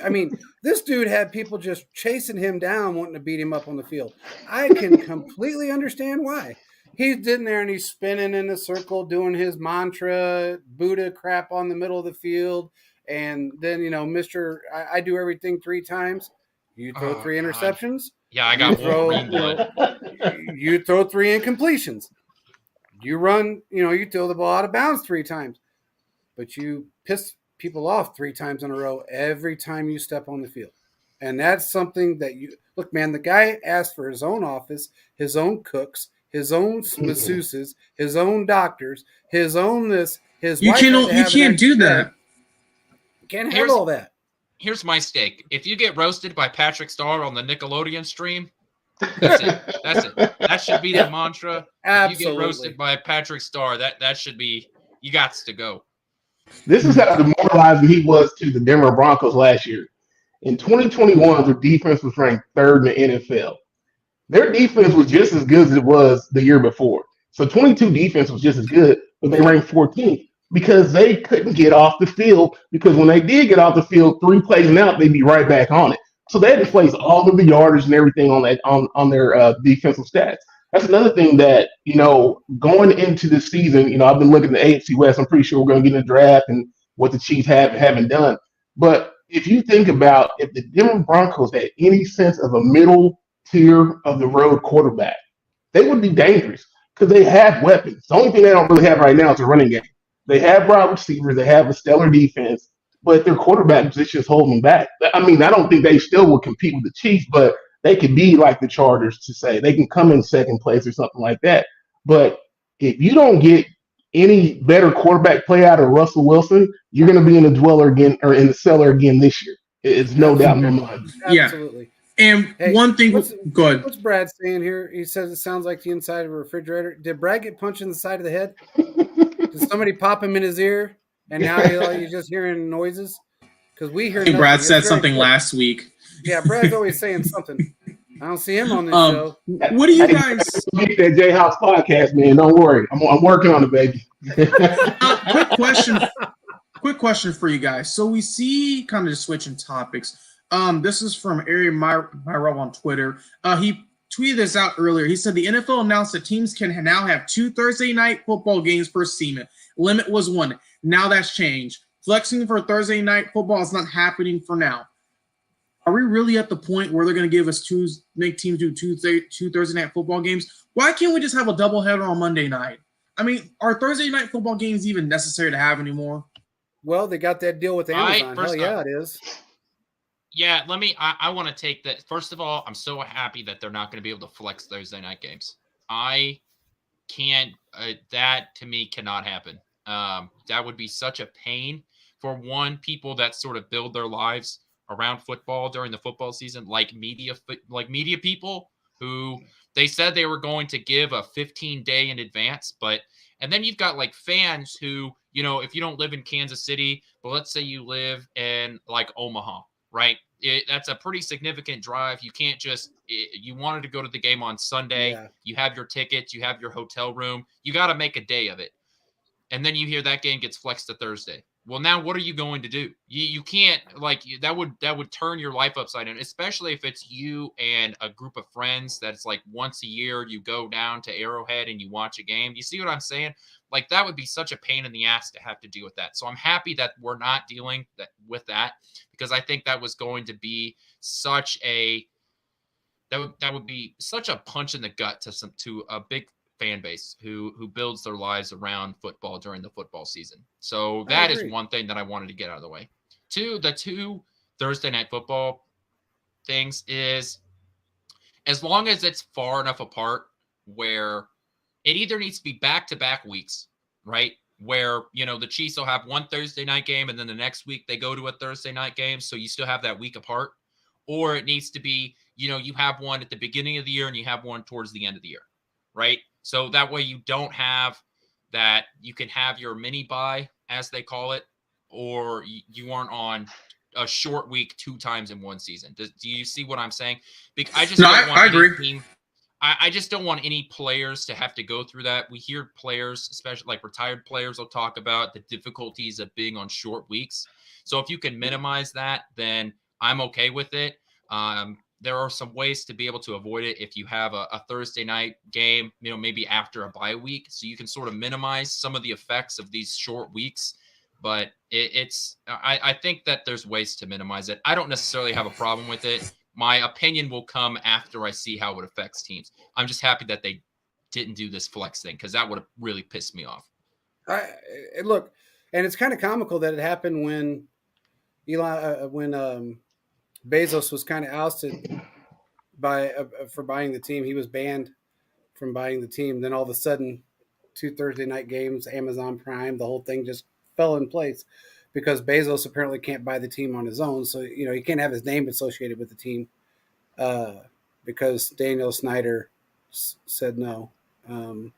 [SPEAKER 2] I mean, this dude had people just chasing him down, wanting to beat him up on the field. I can completely understand why. He's sitting there and he's spinning in a circle, doing his mantra, Buddha crap on the middle of the field. And then, I do everything 3 times. You throw 3 interceptions.
[SPEAKER 4] Yeah, I got Wolverine blood.
[SPEAKER 2] You throw 3 incompletions. You run, you throw the ball out of bounds 3 times. But you piss people off 3 times in a row every time you step on the field. And that's something that look, man, the guy asked for his own office, his own cooks, his own masseuses, his own doctors, his own this, his wife. You can't
[SPEAKER 1] do that.
[SPEAKER 2] Can't handle all that.
[SPEAKER 4] Here's my stake. If you get roasted by Patrick Starr on the Nickelodeon stream, that's it. That's it. That should be the mantra.
[SPEAKER 2] Absolutely.
[SPEAKER 4] If you get roasted by Patrick Starr, that should be, you got to go.
[SPEAKER 3] This is how demoralizing he was to the Denver Broncos last year. In 2021, their defense was ranked 3rd in the NFL. Their defense was just as good as it was the year before. So 22 defense was just as good, but they ranked 14th because they couldn't get off the field, because when they did get off the field, 3 plays and out, they'd be right back on it. So they had to place all of the yardage and everything on that on their defensive stats. That's another thing that, going into this season, I've been looking at the AFC West. I'm pretty sure we're going to get in the draft and what the Chiefs haven't done. But if you think about if the Denver Broncos had any sense of a middle tier of the road quarterback, they would be dangerous because they have weapons. The only thing they don't really have right now is a running game. They have wide receivers. They have a stellar defense, but their quarterback position is holding them back. I mean, I don't think they still will compete with the Chiefs, but they could be like the Chargers, to say they can come in 2nd place or something like that. But if you don't get any better quarterback play out of Russell Wilson, you're going to be in the cellar again this year. It's no doubt in my mind.
[SPEAKER 2] Absolutely.
[SPEAKER 1] And
[SPEAKER 2] Hey,
[SPEAKER 1] one thing,
[SPEAKER 2] what's-
[SPEAKER 1] good.
[SPEAKER 2] What's Brad saying here? He says it sounds like the inside of a refrigerator. Did Brad get punched in the side of the head? Did somebody pop him in his ear? And now you're just hearing noises? Because we hear
[SPEAKER 1] I think
[SPEAKER 2] nothing.
[SPEAKER 1] Brad
[SPEAKER 2] It's
[SPEAKER 1] said
[SPEAKER 2] very
[SPEAKER 1] something
[SPEAKER 2] quick.
[SPEAKER 1] last week.
[SPEAKER 2] Yeah, Brad's always saying something. I don't see him on this show.
[SPEAKER 1] What do you guys?
[SPEAKER 3] Get that J House podcast, man. Don't worry. I'm working on it, baby.
[SPEAKER 1] Quick question for you guys. So we see kind of just switching topics. This is from Ari Myro on Twitter. He tweeted this out earlier. He said the NFL announced that teams can now have 2 Thursday night football games per season. Limit was 1. Now that's changed. Flexing for Thursday night football is not happening for now. Are we really at the point where they're going to give us make teams do two Thursday night football games? Why can't we just have a doubleheader on Monday night? I mean, are Thursday night football games even necessary to have anymore?
[SPEAKER 2] Well, they got that deal with Amazon. Hell yeah, it is.
[SPEAKER 4] Yeah, I want to take that. First of all, I'm so happy that they're not going to be able to flex Thursday night games. I can't, that to me cannot happen. That would be such a pain for people that sort of build their lives around football during the football season, like media people who they said they were going to give a 15-day in advance, and then you've got like fans who, if you don't live in Kansas City, but let's say you live in like Omaha, right? That's a pretty significant drive. You can't just, you wanted to go to the game on Sunday. Yeah. You have your tickets, you have your hotel room. You got to make a day of it. And then you hear that game gets flexed to Thursday. Well, now what are you going to do? You can't, that would turn your life upside down, especially if it's you and a group of friends that's like once a year you go down to Arrowhead and you watch a game. You see what I'm saying? Like that would be such a pain in the ass to have to deal with that. So I'm happy that we're not dealing with that, because I think that was going to be such a that would be such a punch in the gut to a big fan base who builds their lives around football during the football season. So that is one thing that I wanted to get out of the way. The two Thursday night football things is, as long as it's far enough apart where it either needs to be back-to-back weeks, right? Where, the Chiefs will have one Thursday night game and then the next week they go to a Thursday night game. So you still have that week apart. Or it needs to be, you have one at the beginning of the year and you have one towards the end of the year, right? So that way you don't have that, you can have your mini bye, as they call it, or you aren't on a short week 2 times in one season. Do you see what I'm saying? Because I agree. I just don't want any players to have to go through that. We hear players, especially like retired players, will talk about the difficulties of being on short weeks. So if you can minimize that, then I'm okay with it. There are some ways to be able to avoid it if you have a Thursday night game, maybe after a bye week, so you can sort of minimize some of the effects of these short weeks. But I think that there's ways to minimize it. I don't necessarily have a problem with it. My opinion will come after I see how it affects teams. I'm just happy that they didn't do this flex thing, because that would have really pissed me off.
[SPEAKER 2] Look, and it's kind of comical that it happened when Bezos was kind of ousted for buying the team. He was banned from buying the team. Then all of a sudden, 2 Thursday night games, Amazon Prime, the whole thing just fell in place because Bezos apparently can't buy the team on his own. So, he can't have his name associated with the team because Daniel Snyder said no. I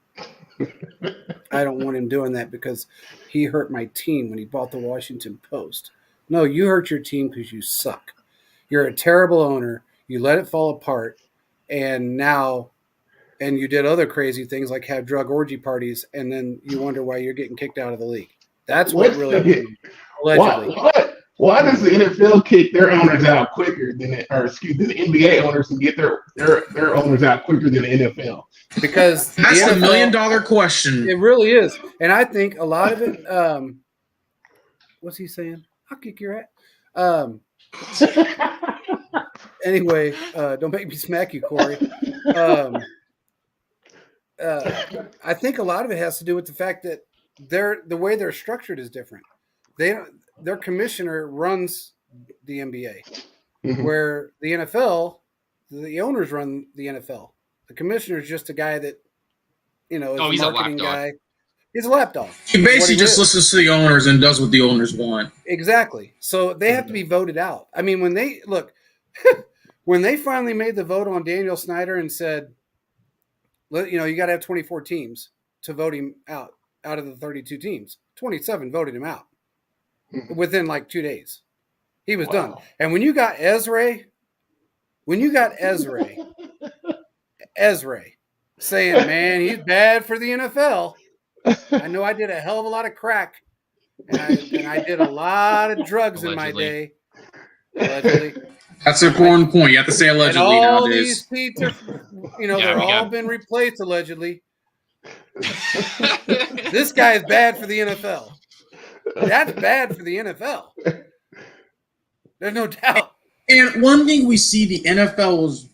[SPEAKER 2] don't want him doing that because he hurt my team when he bought the Washington Post. No, you hurt your team because you suck. You're a terrible owner. You let it fall apart. And you did other crazy things like have drug orgy parties. And then you wonder why you're getting kicked out of the league. That's what really allegedly.
[SPEAKER 3] Why does the NFL kick their owners out quicker than the NBA owners can get their owners out quicker than the NFL?
[SPEAKER 2] Because
[SPEAKER 1] that's the $1 million question.
[SPEAKER 2] It really is. And I think a lot of it, what's he saying? I'll kick your ass. Anyway, don't make me smack you, Corey. I think a lot of it has to do with the fact that the way they're structured is different. Their commissioner runs the NBA, where the NFL, the owners run the NFL. The commissioner is just a guy that, is
[SPEAKER 4] he's
[SPEAKER 2] a marketing
[SPEAKER 4] a lapdog.
[SPEAKER 2] guy. He's a lapdog.
[SPEAKER 1] He basically just listens to the owners and does what the owners want.
[SPEAKER 2] Exactly. So they have to be voted out. I mean, when When they finally made the vote on Daniel Snyder and said, you got to have 24 teams to vote him out of the 32 teams. 27 voted him out within like 2 days. He was done. And when you got Ezra saying, man, he's bad for the NFL. I know I did a hell of a lot of crack, and I did a lot of drugs in my day. Allegedly.
[SPEAKER 1] That's an important point. You have to say allegedly
[SPEAKER 2] and all
[SPEAKER 1] nowadays.
[SPEAKER 2] These seats are, they're all been replaced allegedly. This guy is bad for the NFL. That's bad for the NFL. There's no doubt.
[SPEAKER 1] And one thing we see, the NFL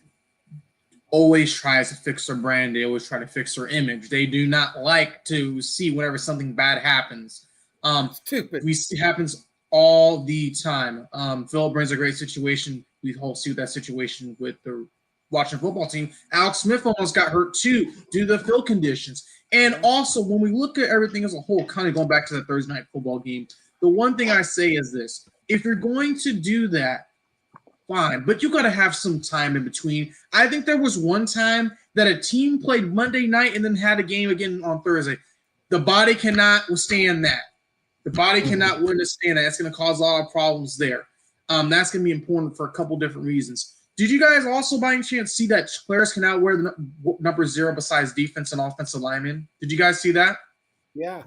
[SPEAKER 1] always tries to fix their brand. They always try to fix their image. They do not like to see whenever something bad happens.
[SPEAKER 2] Stupid.
[SPEAKER 1] We see it happens all the time. Phil brings a great situation. We all see that situation with the Washington football team. Alex Smith almost got hurt too due to the field conditions. And also, when we look at everything as a whole, kind of going back to the Thursday night football game, the one thing I say is this: if you're going to do that, fine, but you got to have some time in between. I think there was one time that a team played Monday night and then had a game again on Thursday. The body cannot withstand that. The body cannot withstand that. It's going to cause a lot of problems there. That's going to be important for a couple different reasons. Did you guys also, by any chance, see that players cannot wear the number 0 besides defense and offensive linemen? Did you guys see that?
[SPEAKER 2] Yeah.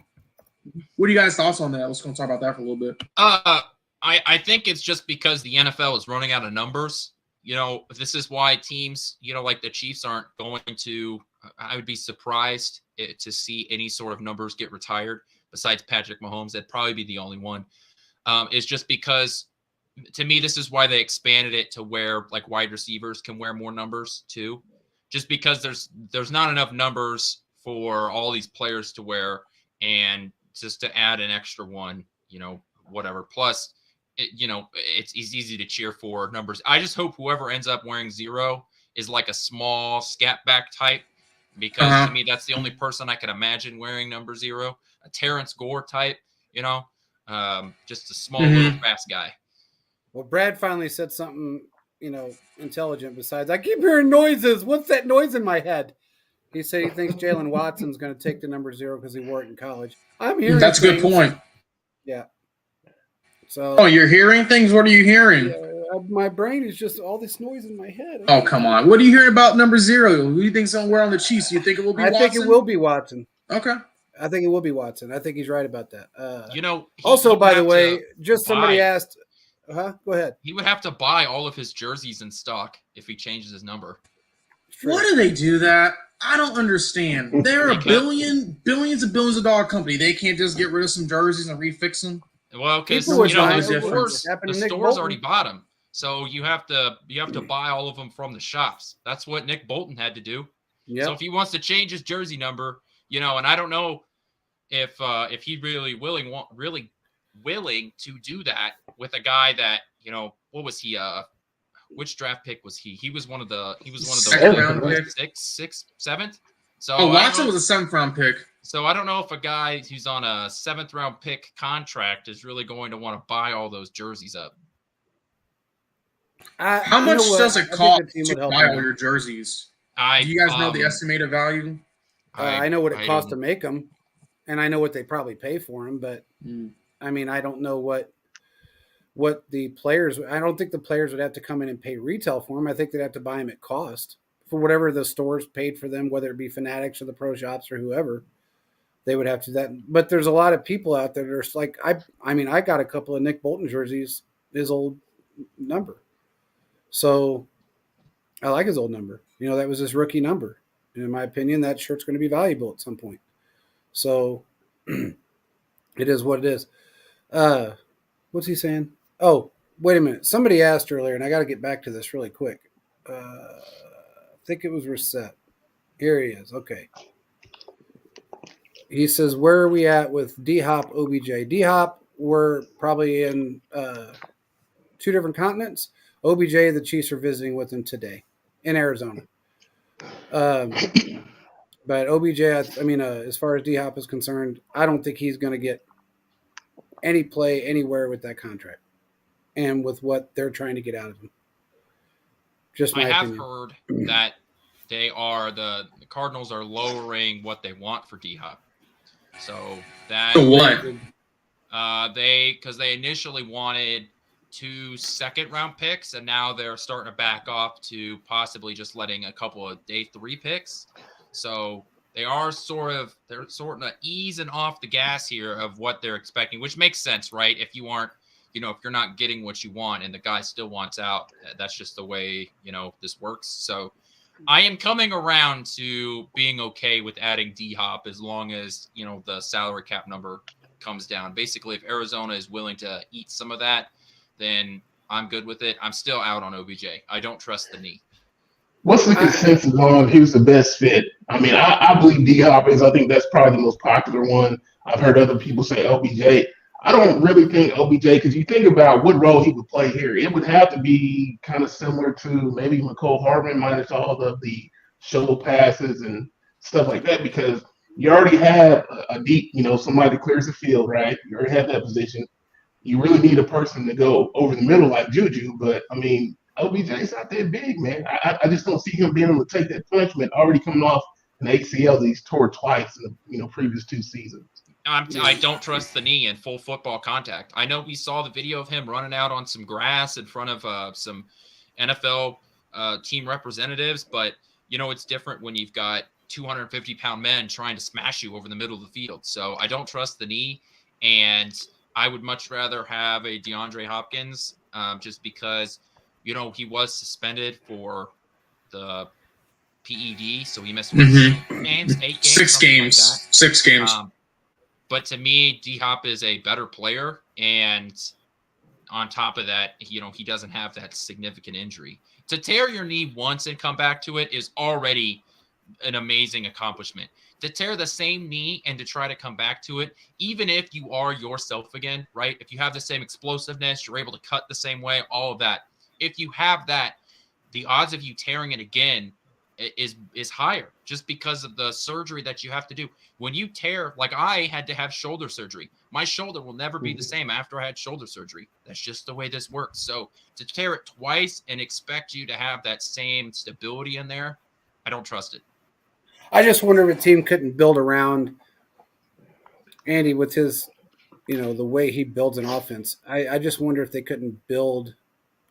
[SPEAKER 1] What are you guys' thoughts on that? Let's go talk about that for a little bit.
[SPEAKER 4] I think it's just because the NFL is running out of numbers. This is why teams, like the Chiefs aren't going to – I would be surprised to see any sort of numbers get retired besides Patrick Mahomes. That'd probably be the only one. It's just because – to me, this is why they expanded it to where like wide receivers can wear more numbers too, just because there's not enough numbers for all these players to wear, and just to add an extra one, whatever. Plus, it's easy to cheer for numbers. I just hope whoever ends up wearing 0 is like a small scat back type, because to me that's the only person I can imagine wearing number 0. A Terrence Gore type, just a small little fast guy.
[SPEAKER 2] Well, Brad finally said something, intelligent besides, I keep hearing noises. What's that noise in my head? He said he thinks Jalen Watson's going to take the number 0 because he wore it in college. I'm hearing
[SPEAKER 1] That's
[SPEAKER 2] things.
[SPEAKER 1] A good point.
[SPEAKER 2] Yeah. So.
[SPEAKER 1] You're hearing things? What are you hearing?
[SPEAKER 2] My brain is just all this noise in my head.
[SPEAKER 1] Oh, come on. What are you hearing about number 0? Who do you think's somewhere on the Chiefs? You think it will be Watson?
[SPEAKER 2] I think it will be Watson.
[SPEAKER 1] Okay.
[SPEAKER 2] I think it will be Watson. I think he's right about that.
[SPEAKER 4] Also,
[SPEAKER 2] by the way, just somebody asked – go ahead.
[SPEAKER 4] He would have to buy all of his jerseys in stock if he changes his number.
[SPEAKER 1] Why do they do that? I don't understand. They're a billions of dollar company. They can't just get rid of some jerseys and refix them.
[SPEAKER 4] Well, because the stores already bought them, so you have to buy all of them from the shops. That's what Nick Bolton had to do. Yep. So if he wants to change his jersey number, and I don't know if he'd really willing to do that with a guy that, what was he? Which draft pick was he? He was one of the
[SPEAKER 1] second round pick.
[SPEAKER 4] Sixth, seventh. So
[SPEAKER 1] Watson was a 7th round pick.
[SPEAKER 4] So I don't know if a guy who's on a 7th round pick contract is really going to want to buy all those jerseys up.
[SPEAKER 1] How much does it cost to buy all your jerseys? Do you guys know the estimated value?
[SPEAKER 2] I know what it costs to make them, and I know what they probably pay for them, but I mean, I don't know what the players. I don't think the players would have to come in and pay retail for them. I think they'd have to buy them at cost for whatever the stores paid for them, whether it be Fanatics or the pro shops or whoever. They would have to that. But there's a lot of people out there that are like, I got a couple of Nick Bolton jerseys, his old number. So I like his old number. That was his rookie number. And in my opinion, that shirt's going to be valuable at some point. So it is what it is. What's he saying? Oh, wait a minute. Somebody asked earlier, and I got to get back to this really quick. I think it was Reset. Here he is. Okay. He says, where are we at with D-Hop, OBJ? D-Hop, we're probably in 2 different continents. OBJ, the Chiefs are visiting with him today in Arizona. But OBJ, as far as D-Hop is concerned, I don't think he's going to get any play anywhere with that contract and with what they're trying to get out of him. Just my
[SPEAKER 4] I have
[SPEAKER 2] opinion.
[SPEAKER 4] heard that the Cardinals are lowering what they want for D-Hop. So that
[SPEAKER 1] So what?
[SPEAKER 4] because they initially wanted 2 second-round picks, and now they're starting to back off to possibly just letting a couple of day 3 picks. So they're sort of easing off the gas here of what they're expecting, which makes sense, right? If you aren't, if you're not getting what you want and the guy still wants out, that's just the way, this works. So I am coming around to being okay with adding D-Hop as long as, the salary cap number comes down. Basically, if Arizona is willing to eat some of that, then I'm good with it. I'm still out on OBJ. I don't trust the knee.
[SPEAKER 3] What's the consensus on who's the best fit? I mean, I believe D-Hop is. I think that's probably the most popular one. I've heard other people say OBJ. I don't really think OBJ, because you think about what role he would play here. It would have to be kind of similar to maybe McCole Hardman minus all of the shovel passes and stuff like that, because you already have a deep, somebody that clears the field, right? You already have that position. You really need a person to go over the middle like Juju, but, I mean, OBJ's not that big, man. I just don't see him being able to take that punishment already coming off an ACL that he's tore twice in the previous 2 seasons.
[SPEAKER 4] I don't trust the knee in full football contact. I know we saw the video of him running out on some grass in front of some NFL team representatives, but, it's different when you've got 250-pound men trying to smash you over the middle of the field. So I don't trust the knee, and I would much rather have a DeAndre Hopkins just because, he was suspended for the PED, so he missed 8 games.
[SPEAKER 1] 6 games.
[SPEAKER 4] Like
[SPEAKER 1] 6 games.
[SPEAKER 4] But to me, D-Hop is a better player, and on top of that, he doesn't have that significant injury. To tear your knee once and come back to it is already an amazing accomplishment. To tear the same knee and to try to come back to it, even if you are yourself again, right? If you have the same explosiveness, you're able to cut the same way, all of that. If you have that, the odds of you tearing it again is higher just because of the surgery that you have to do. When you tear, like I had to have shoulder surgery. My shoulder will never be the same after I had shoulder surgery. That's just the way this works. So to tear it twice and expect you to have that same stability in there, I don't trust it.
[SPEAKER 2] I just wonder if a team couldn't build around Andy with his, the way he builds an offense. I just wonder if they couldn't build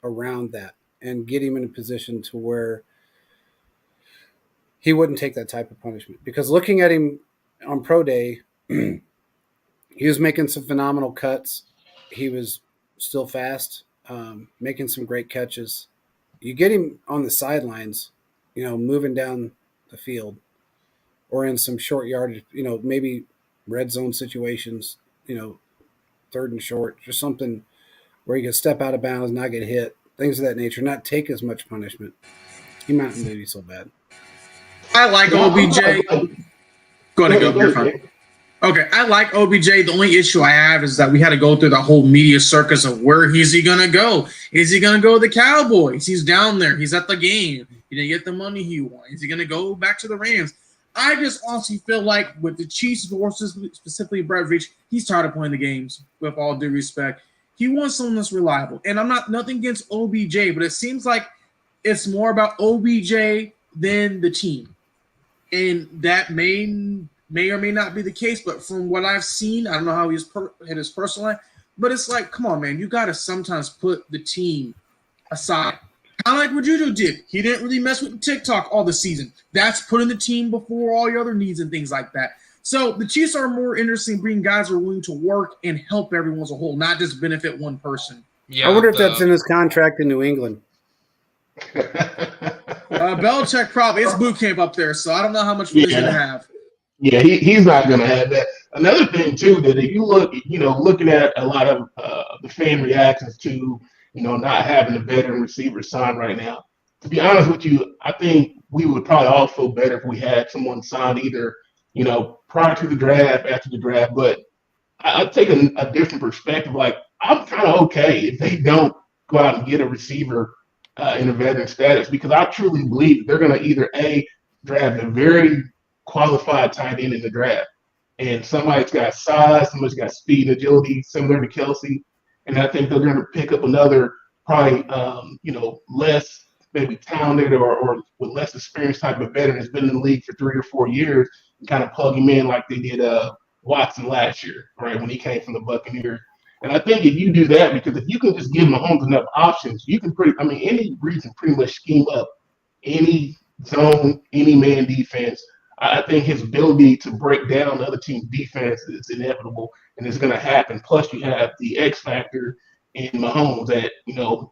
[SPEAKER 2] around that and get him in a position to where he wouldn't take that type of punishment. Because looking at him on Pro Day, he was making some phenomenal cuts. He was still fast, making some great catches. You get him on the sidelines, moving down the field or in some short yardage, maybe red zone situations, 3rd and short, just something where he can step out of bounds, not get hit, things of that nature, not take as much punishment. He might not be so bad.
[SPEAKER 1] I like OBJ. Go ahead, go. You're fine. Okay, I like OBJ. The only issue I have is that we had to go through the whole media circus of where is he going to go? Is he going to go to the Cowboys? He's down there. He's at the game. He didn't get the money he wants. Is he going to go back to the Rams? I just honestly feel like with the Chiefs, specifically Brett Veach, he's tired of playing the games, with all due respect. He wants someone that's reliable. And I'm nothing against OBJ, but it seems like it's more about OBJ than the team. And that may or may not be the case, but from what I've seen, I don't know how he's at his personal life, but it's like, come on, man, you got to sometimes put the team aside. Kind of like what Juju did. He didn't really mess with TikTok all the season. That's putting the team before all your other needs and things like that. So the Chiefs are more interested in bringing guys who are willing to work and help everyone as a whole, not just benefit one person.
[SPEAKER 4] Yeah,
[SPEAKER 2] I wonder if that's in his contract in New England.
[SPEAKER 1] Belichick probably, it's boot camp up there, so I don't know how much he's going to have.
[SPEAKER 3] Yeah, he's not going to have that. Another thing, too, that if you look, looking at a lot of the fan reactions to, not having a veteran receiver signed right now, to be honest with you, I think we would probably all feel better if we had someone signed either, prior to the draft, after the draft. But I take a different perspective. Like, I'm kind of okay if they don't go out and get a receiver in a veteran status, because I truly believe they're going to either draft a very qualified tight end in the draft, and somebody's got size, somebody's got speed and agility similar to Kelsey, and I think they're going to pick up another probably less maybe talented or with less experience type of veteran has been in the league for 3 or 4 years and kind of plug him in like they did Watson last year, right, when he came from the Buccaneers. And I think if you do that, because if you can just give Mahomes enough options, you can any Reed can pretty much scheme up any zone, any man defense. I think his ability to break down the other team's defense is inevitable and it's going to happen. Plus, you have the X factor in Mahomes that,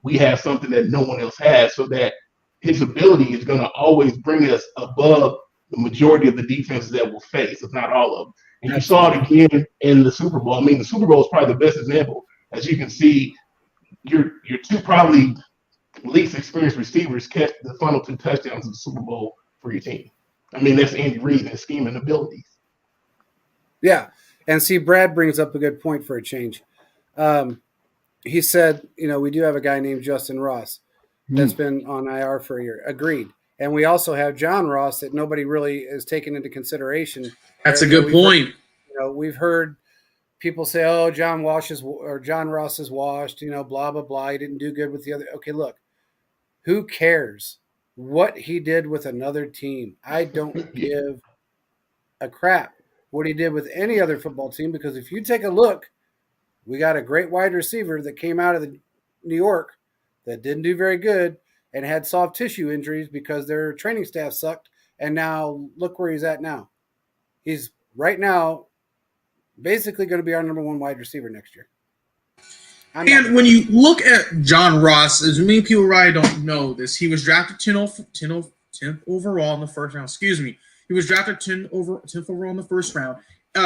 [SPEAKER 3] we have something that no one else has, so that his ability is going to always bring us above the majority of the defenses that we'll face, if not all of them. And you saw it again in the Super Bowl. I mean, the Super Bowl is probably the best example. As you can see, your two probably least experienced receivers catch the final 2 touchdowns of the Super Bowl for your team. I mean, that's Andy Reid and his scheming abilities.
[SPEAKER 2] Yeah. And see, Brad brings up a good point for a change. He said, we do have a guy named Justin Ross that's been on IR for a year. Agreed. And we also have John Ross that nobody really is taking into consideration.
[SPEAKER 1] That's a good point.
[SPEAKER 2] We've heard people say, "Oh, John Ross is washed." Blah blah blah. He didn't do good with the other. Okay, look, who cares what he did with another team? I don't give a crap what he did with any other football team, because if you take a look, we got a great wide receiver that came out of New York that didn't do very good and had soft tissue injuries because their training staff sucked. And now look where he's at now. He's right now basically going to be our number 1 wide receiver next year.
[SPEAKER 1] And when you look at John Ross, as many people really don't know this, he was drafted 10th overall in the first round. Excuse me. He was drafted 10th overall in the first round.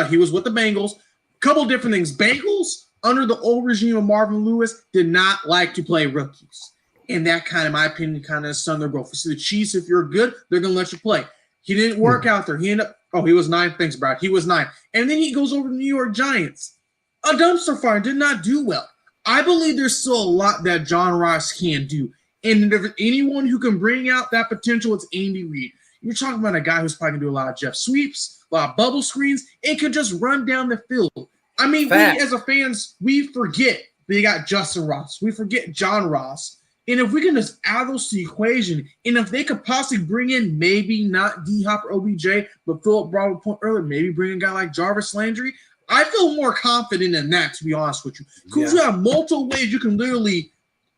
[SPEAKER 1] He was with the Bengals. Couple different things. Bengals, under the old regime of Marvin Lewis, did not like to play rookies. And that kind of, in my opinion, kind of stung their growth. So the Chiefs, if you're good, they're going to let you play. He didn't work out there. He ended up, he was 9. Thanks, Brad. He was 9. And then he goes over to the New York Giants. A dumpster fire, did not do well. I believe there's still a lot that John Ross can do. And if anyone who can bring out that potential, it's Andy Reid. You're talking about a guy who's probably going to do a lot of jet sweeps, a lot of bubble screens, and can just run down the field. I mean, we as a fans, we forget that you got Justin Ross. We forget John Ross. And if we can just add those to the equation, and if they could possibly bring in maybe not D-Hop or OBJ, but Philip brought up a point earlier, maybe bring a guy like Jarvis Landry, I feel more confident in that, to be honest with you. Because you have multiple ways you can literally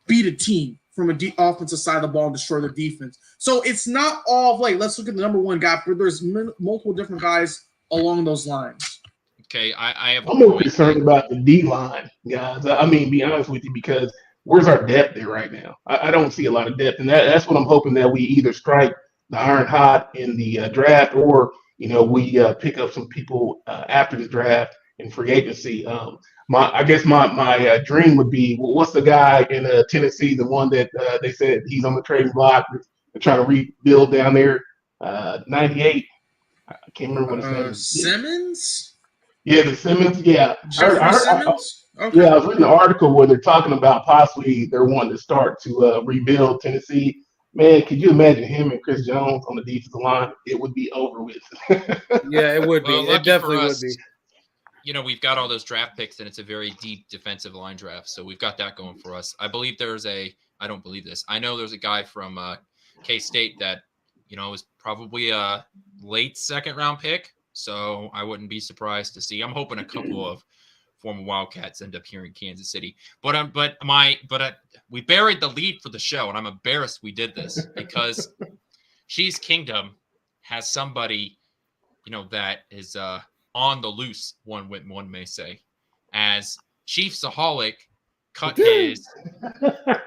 [SPEAKER 1] beat a team from a offensive side of the ball and destroy their defense. So it's not all like, let's look at the number 1 guy, but there's multiple different guys along those lines.
[SPEAKER 4] Okay, I'm
[SPEAKER 3] more concerned about the D-line, guys. I mean, be honest with you, because where's our depth there right now? I don't see a lot of depth, and that's what I'm hoping, that we either strike the iron hot in the draft, or we pick up some people after the draft in free agency. I guess my dream would be, what's the guy in Tennessee, the one that they said he's on the trading block, they're trying to rebuild down there, 98. I can't remember what his name is.
[SPEAKER 1] Simmons?
[SPEAKER 3] Yeah, the Simmons. Yeah,
[SPEAKER 1] Simmons? Okay.
[SPEAKER 3] Yeah, I was reading an article where they're talking about possibly they're wanting to start to rebuild Tennessee. Man, could you imagine him and Chris Jones on the defensive line? It would be over with.
[SPEAKER 2] Yeah, it would be.
[SPEAKER 4] Well,
[SPEAKER 2] It definitely would be.
[SPEAKER 4] We've got all those draft picks, and it's a very deep defensive line draft. So we've got that going for us. I believe I don't believe this. I know there's a guy from K-State that, is probably a late 2nd round pick. So I wouldn't be surprised to see. I'm hoping a couple of former Wildcats end up here in Kansas City. But we buried the lead for the show, and I'm embarrassed we did this because Cheese Kingdom has somebody, that is on the loose, one may say, as Chiefsaholic cut his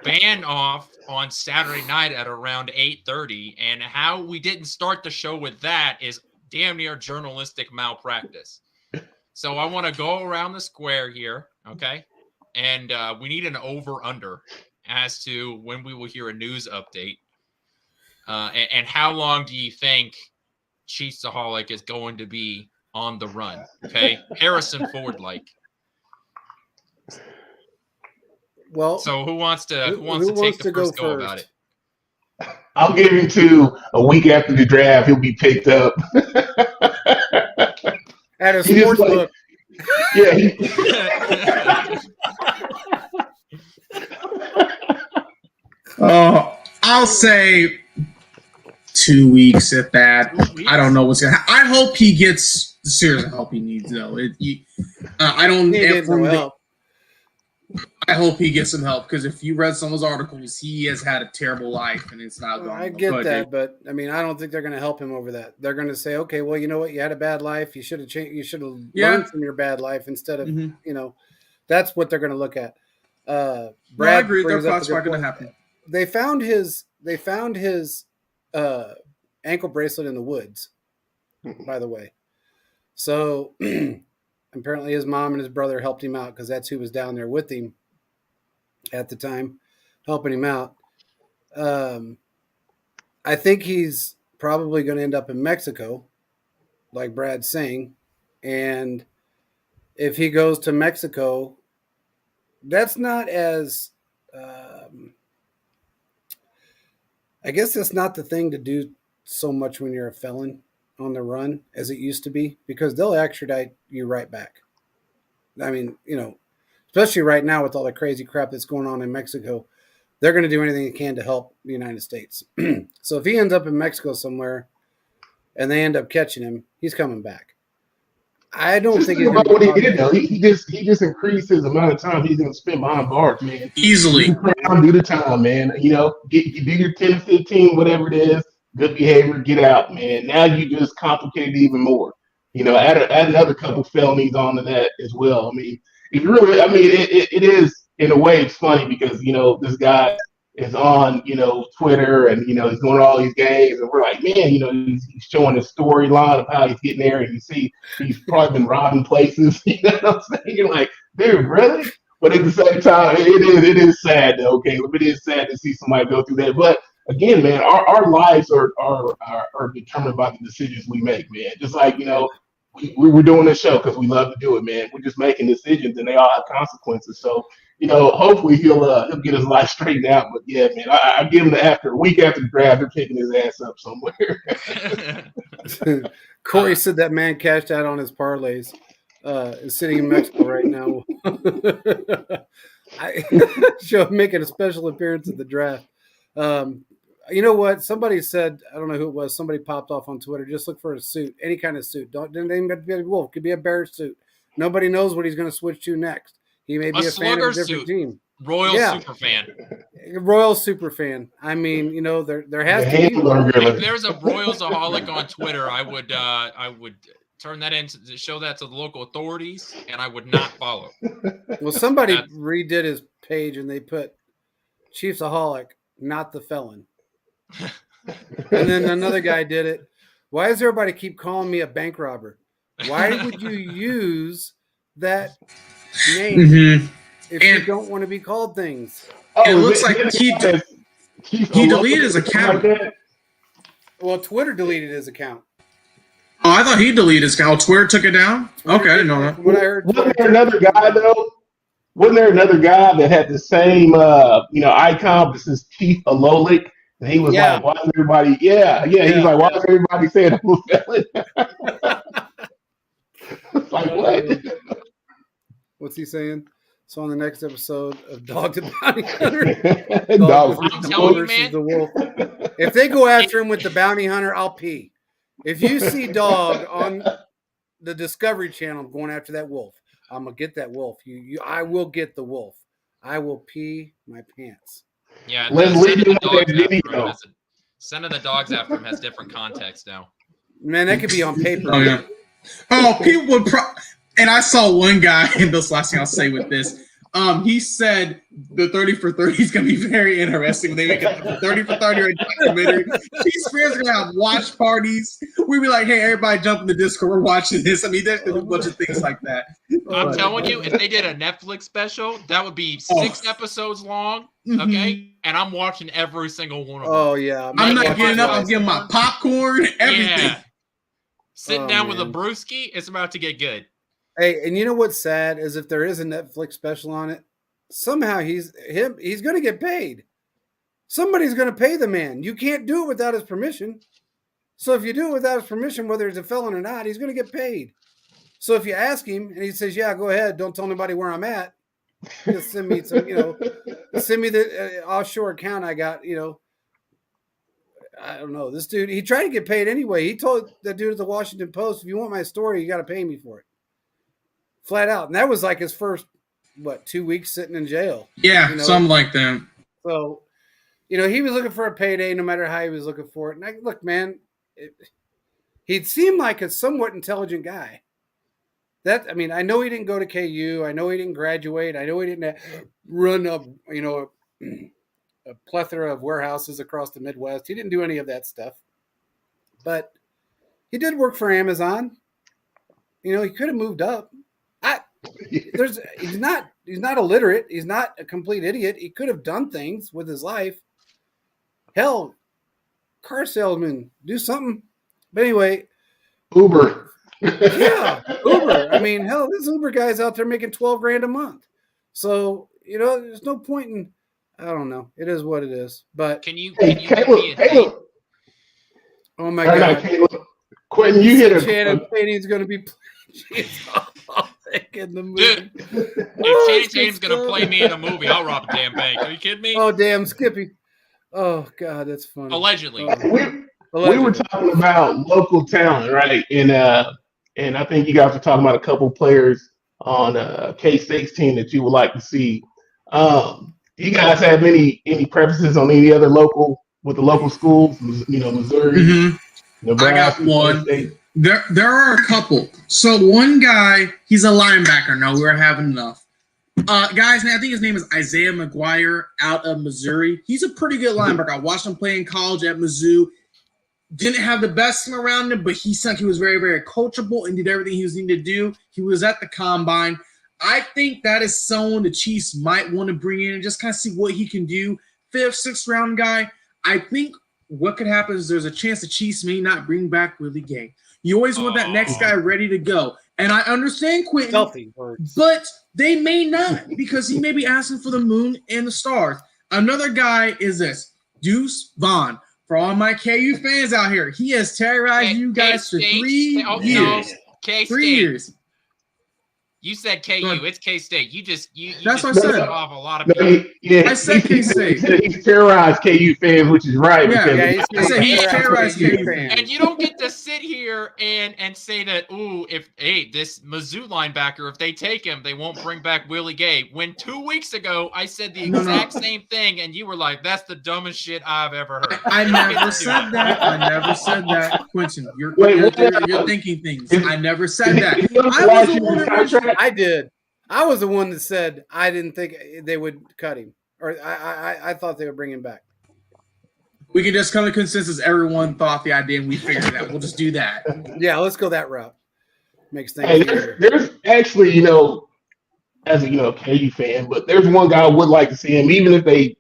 [SPEAKER 4] band off on Saturday night at around 8:30, and how we didn't start the show with that is damn near journalistic malpractice. So I want to go around the square here, okay? And we need an over-under as to when we will hear a news update. And how long do you think Chiefsaholic is going to be on the run, okay? Harrison Ford-like.
[SPEAKER 2] Well,
[SPEAKER 4] so who wants to take the first go about it?
[SPEAKER 3] I'll give him to a week after the draft. He'll be picked up
[SPEAKER 2] at a sports book.
[SPEAKER 3] Yeah.
[SPEAKER 1] I'll say 2 weeks at that. I don't know what's gonna happen. I hope he gets the serious help he needs, though. I don't.
[SPEAKER 2] He needs no help.
[SPEAKER 1] I hope he gets some help because if you read some of his articles, he has had a terrible life and it's not going.
[SPEAKER 2] I get that, but I mean, I don't think they're going to help him over that. They're going to say, okay, well, you know what? You had a bad life. You should have changed. You should have learned from your bad life instead of, that's what they're going to look at. Brad,
[SPEAKER 1] no, I agree. That's not going to happen.
[SPEAKER 2] They found his ankle bracelet in the woods, by the way. So apparently his mom and his brother helped him out because that's who was down there with him at the time, helping him out. I think he's probably going to end up in Mexico, like Brad's saying. And if he goes to Mexico, that's not as, I guess that's not the thing to do so much when you're a felon on the run as it used to be, because they'll extradite you right back. I mean, especially right now with all the crazy crap that's going on in Mexico, they're going to do anything they can to help the United States. So if he ends up in Mexico somewhere and they end up catching him, he's coming back. I don't think he's
[SPEAKER 3] what he did though. He just increased his amount of time he's going to spend behind bars, man.
[SPEAKER 1] Easily.
[SPEAKER 3] Do the time, man. Do your 10, 15, whatever it is. Good behavior, get out, man. Now you just complicate it even more. Add another couple felonies onto that as well. I mean, if you really, it is in a way it's funny because this guy is on Twitter and he's going to all these games and we're like, man, he's showing his storyline of how he's getting there and you see he's probably been robbing places. You know what I'm saying? You're like, dude, really? But at the same time, it is sad though. Okay, it is sad to see somebody go through that, but. Again, man, our lives are determined by the decisions we make, man. Just like, we're doing this show because we love to do it, man. We're just making decisions and they all have consequences. So, hopefully he'll get his life straightened out. But yeah, man, I give him a week after the draft, they're picking his ass up somewhere.
[SPEAKER 2] Corey said that man cashed out on his parlays. Is sitting in Mexico right now. Making a special appearance at the draft. You know what? Somebody said, I don't know who it was. Somebody popped off on Twitter. Just look for a suit, any kind of suit. Don't even have to be a wolf. It could be a bear suit. Nobody knows what he's going to switch to next. He may be a fan of a different team.
[SPEAKER 4] Super fan.
[SPEAKER 2] Royal super fan. I mean, there has to be.
[SPEAKER 4] If there's a Royals-aholic on Twitter, I would turn that in to show that to the local authorities, and I would not follow.
[SPEAKER 2] Well, somebody redid his page and they put Chiefs-aholic, not the felon. And then another guy did it. Why does everybody keep calling me a bank robber? Why would you use that name if you don't want to be called things?
[SPEAKER 1] It looks like he deleted his account.
[SPEAKER 2] Well, Twitter deleted his account.
[SPEAKER 1] Oh, I thought he deleted his account. Twitter took it down? Okay, I didn't know that.
[SPEAKER 2] What I heard.
[SPEAKER 3] Wasn't there another guy, though? Wasn't there another guy that had the same, icon, but says Chief Alolik? And he was like, why is everybody, he was like, why is everybody saying I'm a felon? It's like, what?
[SPEAKER 2] What's he saying? So on the next episode of Dog the Bounty Hunter,
[SPEAKER 4] I'm telling you, man.
[SPEAKER 2] The wolf. If they go after him with the bounty hunter, I'll pee. If you see Dog on the Discovery Channel going after that wolf, I'm gonna get that wolf. I will get the wolf. I will pee my pants.
[SPEAKER 4] Yeah, Send of the Dogs after him has different context now.
[SPEAKER 2] Man, that could be on paper.
[SPEAKER 1] Oh, yeah. Oh, people would and I saw one guy, and this last thing I'll say with this. He said the 30 for 30 is going to be very interesting when they make a 30 for 30 or a documentary. Chiefs fans are going to have watch parties. We'd be like, hey, everybody jump in the Discord. We're watching this. I mean, there's a bunch of things like that.
[SPEAKER 4] I'm telling you, if they did a Netflix special, that would be 6 episodes long, okay? And I'm watching every single one of them.
[SPEAKER 2] Oh, yeah.
[SPEAKER 1] I'm not getting up. I'm getting my popcorn, everything.
[SPEAKER 4] Yeah. Sitting down with a brewski, it's about to get good.
[SPEAKER 2] Hey, and you know what's sad is if there is a Netflix special on it, somehow he's going to get paid. Somebody's going to pay the man. You can't do it without his permission. So if you do it without his permission, whether he's a felon or not, he's going to get paid. So if you ask him and he says, yeah, go ahead. Don't tell anybody where I'm at. Just send me some, send me the offshore account I got, I don't know. This dude, he tried to get paid anyway. He told that dude at the Washington Post, if you want my story, you got to pay me for it. Flat out. And that was like his first, 2 weeks sitting in jail.
[SPEAKER 1] Yeah,
[SPEAKER 2] You know?
[SPEAKER 1] something like that.
[SPEAKER 2] So, he was looking for a payday no matter how he was looking for it. And look, man, he seemed like a somewhat intelligent guy. I know he didn't go to KU. I know he didn't graduate. I know he didn't run up, a plethora of warehouses across the Midwest. He didn't do any of that stuff. But he did work for Amazon. He could have moved up. He's not illiterate. He's not a complete idiot. He could have done things with his life. Hell, car salesman, do something. But anyway,
[SPEAKER 3] Uber.
[SPEAKER 2] yeah, Uber. Hell, this Uber guy's out there making $12,000 a month. So, there's no point in, I don't know. It is what it is. But
[SPEAKER 4] Can you
[SPEAKER 3] Hey,
[SPEAKER 4] give me a date?
[SPEAKER 3] Caleb.
[SPEAKER 2] oh my
[SPEAKER 3] All right,
[SPEAKER 2] God.
[SPEAKER 3] Caleb. Quentin, you hit
[SPEAKER 2] Channing
[SPEAKER 3] a
[SPEAKER 2] Tatum's going to be in the movie.
[SPEAKER 4] Dude, if Channing Tatum's gonna play me in a movie, I'll rob a damn bank. Are you kidding me?
[SPEAKER 2] Oh, damn, Skippy. Oh, God, that's funny.
[SPEAKER 4] Allegedly.
[SPEAKER 3] we were talking about local talent, right? And I think you guys were talking about a couple players on K-State's team that you would like to see. Do you guys have any preferences on any other local schools? Missouri,
[SPEAKER 1] Mhm.
[SPEAKER 3] Nebraska.
[SPEAKER 1] I got one.
[SPEAKER 3] K-State?
[SPEAKER 1] There are a couple. So one guy, he's a linebacker. No, we're having enough. Guys, I think his name is Isaiah McGuire out of Missouri. He's a pretty good linebacker. I watched him play in college at Mizzou. Didn't have the best team around him, but he was very, very coachable and did everything he was needed to do. He was at the combine. I think that is someone the Chiefs might want to bring in and just kind of see what he can do. 5th, 6th round guy. I think what could happen is there's a chance the Chiefs may not bring back Willie Gay. You always want that next guy ready to go. And I understand Quentin,
[SPEAKER 2] Stealthy words.
[SPEAKER 1] but they may not because he may be asking for the moon and the stars. Another guy is this, Deuce Vaughn. For all my KU fans out here, he has terrorized you guys for 3 years.
[SPEAKER 4] No,
[SPEAKER 1] 3
[SPEAKER 4] K-State.
[SPEAKER 1] years.
[SPEAKER 4] You said KU. It's K-State. You
[SPEAKER 1] That's
[SPEAKER 4] just
[SPEAKER 1] what I said.
[SPEAKER 4] put off a lot of
[SPEAKER 3] No,
[SPEAKER 4] people.
[SPEAKER 1] I said K-State.
[SPEAKER 3] He's terrorized KU fans, which is right.
[SPEAKER 1] Yeah,
[SPEAKER 3] because
[SPEAKER 2] Yeah,
[SPEAKER 1] I said he's terrorized
[SPEAKER 2] KU
[SPEAKER 1] KU
[SPEAKER 2] fans.
[SPEAKER 4] And you don't get to sit here and say that, this Mizzou linebacker, if they take him, they won't bring back Willie Gay. When 2 weeks ago I said the exact same thing, and you were like, "That's the dumbest shit I've ever heard."
[SPEAKER 1] I
[SPEAKER 4] You don't get
[SPEAKER 1] never
[SPEAKER 4] to do
[SPEAKER 1] said that. I never said that, Quentin. You're thinking things. I never said that. I was the one that mentioned.
[SPEAKER 2] I did. I was the one that said I didn't think they would cut him, or I thought they would bring him back.
[SPEAKER 1] We can just come to consensus. Everyone thought the idea, and we figured it out. We'll just do that.
[SPEAKER 2] Yeah, let's go that route. Makes things
[SPEAKER 3] Hey,
[SPEAKER 2] easier.
[SPEAKER 3] there's actually, as a KU fan, but there's one guy I would like to see him, even if they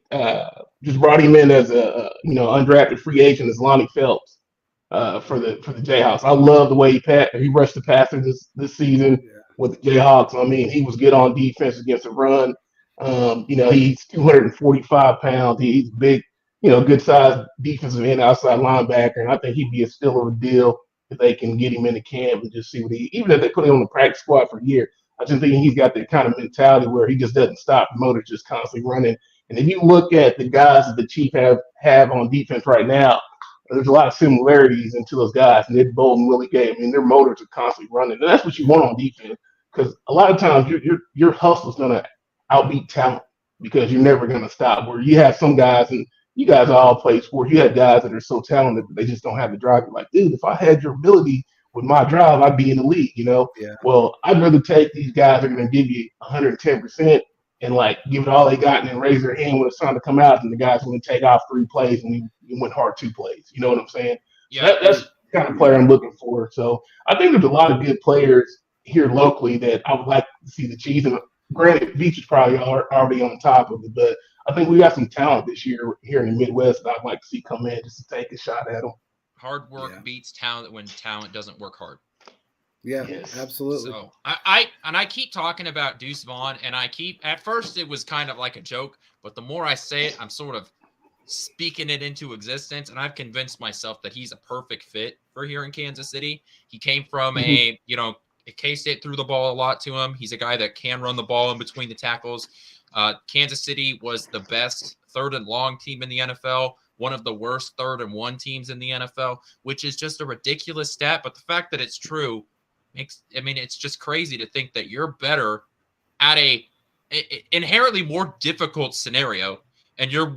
[SPEAKER 3] just brought him in as a undrafted free agent, is Lonnie Phelps for the Jayhawks. I love the way he rushed the passer this season with the Jayhawks. He was good on defense against the run. He's 245 pounds. He's big, good sized defensive end, outside linebacker, and I think he'd be a steal of a deal if they can get him into camp and just see what even if they put him on the practice squad for a year. I just think he's got that kind of mentality where he just doesn't stop. The motor's just constantly running. And if you look at the guys that the Chiefs have on defense right now, there's a lot of similarities into those guys. Nick Bolton, Willie Gay. Their motors are constantly running. And that's what you want on defense, because a lot of times your hustle is going to outbeat talent because you're never going to stop. Where you have some guys, and you guys all play sports, you have guys that are so talented that they just don't have the drive. You're like, dude, if I had your ability with my drive, I'd be in the league,
[SPEAKER 2] Yeah.
[SPEAKER 3] Well, I'd rather take these guys that are going to give you 110% and give it all they got and then raise their hand when it's time to come out, and the guys going to take off 3 plays and we went hard 2 plays. You know what I'm saying?
[SPEAKER 4] Yeah.
[SPEAKER 3] That's the kind of player I'm looking for. So I think there's a lot of good players here locally that I would like to see the Chiefs. And granted, Veach is probably already on top of it, but I think we got some talent this year here in the Midwest that I'd like to see come in just to take a shot at them.
[SPEAKER 4] Hard work beats talent when talent doesn't work hard.
[SPEAKER 2] Yeah,
[SPEAKER 3] Yes.
[SPEAKER 2] absolutely.
[SPEAKER 4] So I keep talking about Deuce Vaughn, and at first it was kind of like a joke, but the more I say it, I'm sort of speaking it into existence, and I've convinced myself that he's a perfect fit for here in Kansas City. He came from K-State threw the ball a lot to him. He's a guy that can run the ball in between the tackles. Kansas City was the best 3rd and long team in the NFL one of the worst 3rd and 1 teams in the NFL, which is just a ridiculous stat. But the fact that it's true it's just crazy to think that you're better at a inherently more difficult scenario, and you're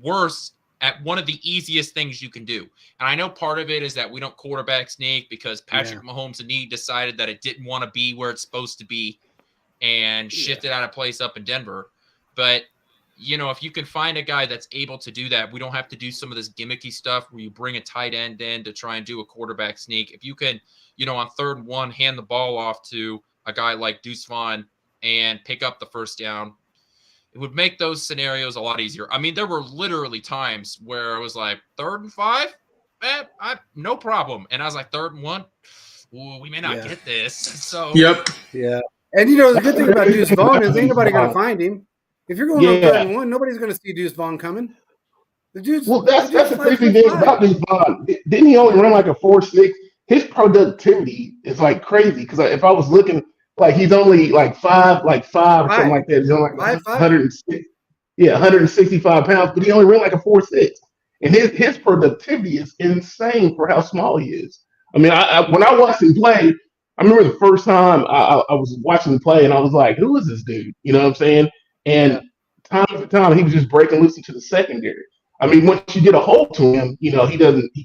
[SPEAKER 4] worse at one of the easiest things you can do. And I know part of it is that we don't quarterback sneak because Patrick Mahomes and he decided that it didn't want to be where it's supposed to be and shifted out of place up in Denver. But, if you can find a guy that's able to do that, we don't have to do some of this gimmicky stuff where you bring a tight end in to try and do a quarterback sneak. If you can, on 3rd and 1, hand the ball off to a guy like Deuce Vaughn and pick up the first down, it would make those scenarios a lot easier. I mean, there were literally times where I was like, 3rd and 5, no problem. And I was like, 3rd and 1, we may not get this. So
[SPEAKER 1] Yep.
[SPEAKER 2] Yeah. And the good thing about Deuce Vaughn is ain't nobody going to find him. If you're going on 3rd and 1, nobody's going to see Deuce Vaughn coming.
[SPEAKER 3] That's the crazy thing about Deuce Vaughn. Didn't he only run like a 4.6? His productivity is like crazy. Because if I was looking, like he's only like 5'5", something like that. He's only like 106. Yeah, 165 pounds, but he only ran like a 4.6. And his productivity is insane for how small he is. I mean, when I watched him play, I remember the first time I was watching him play, and I was like, "Who is this dude?" You know what I'm saying? And time after time, he was just breaking loose into the secondary. I mean, once you get a hold to him, he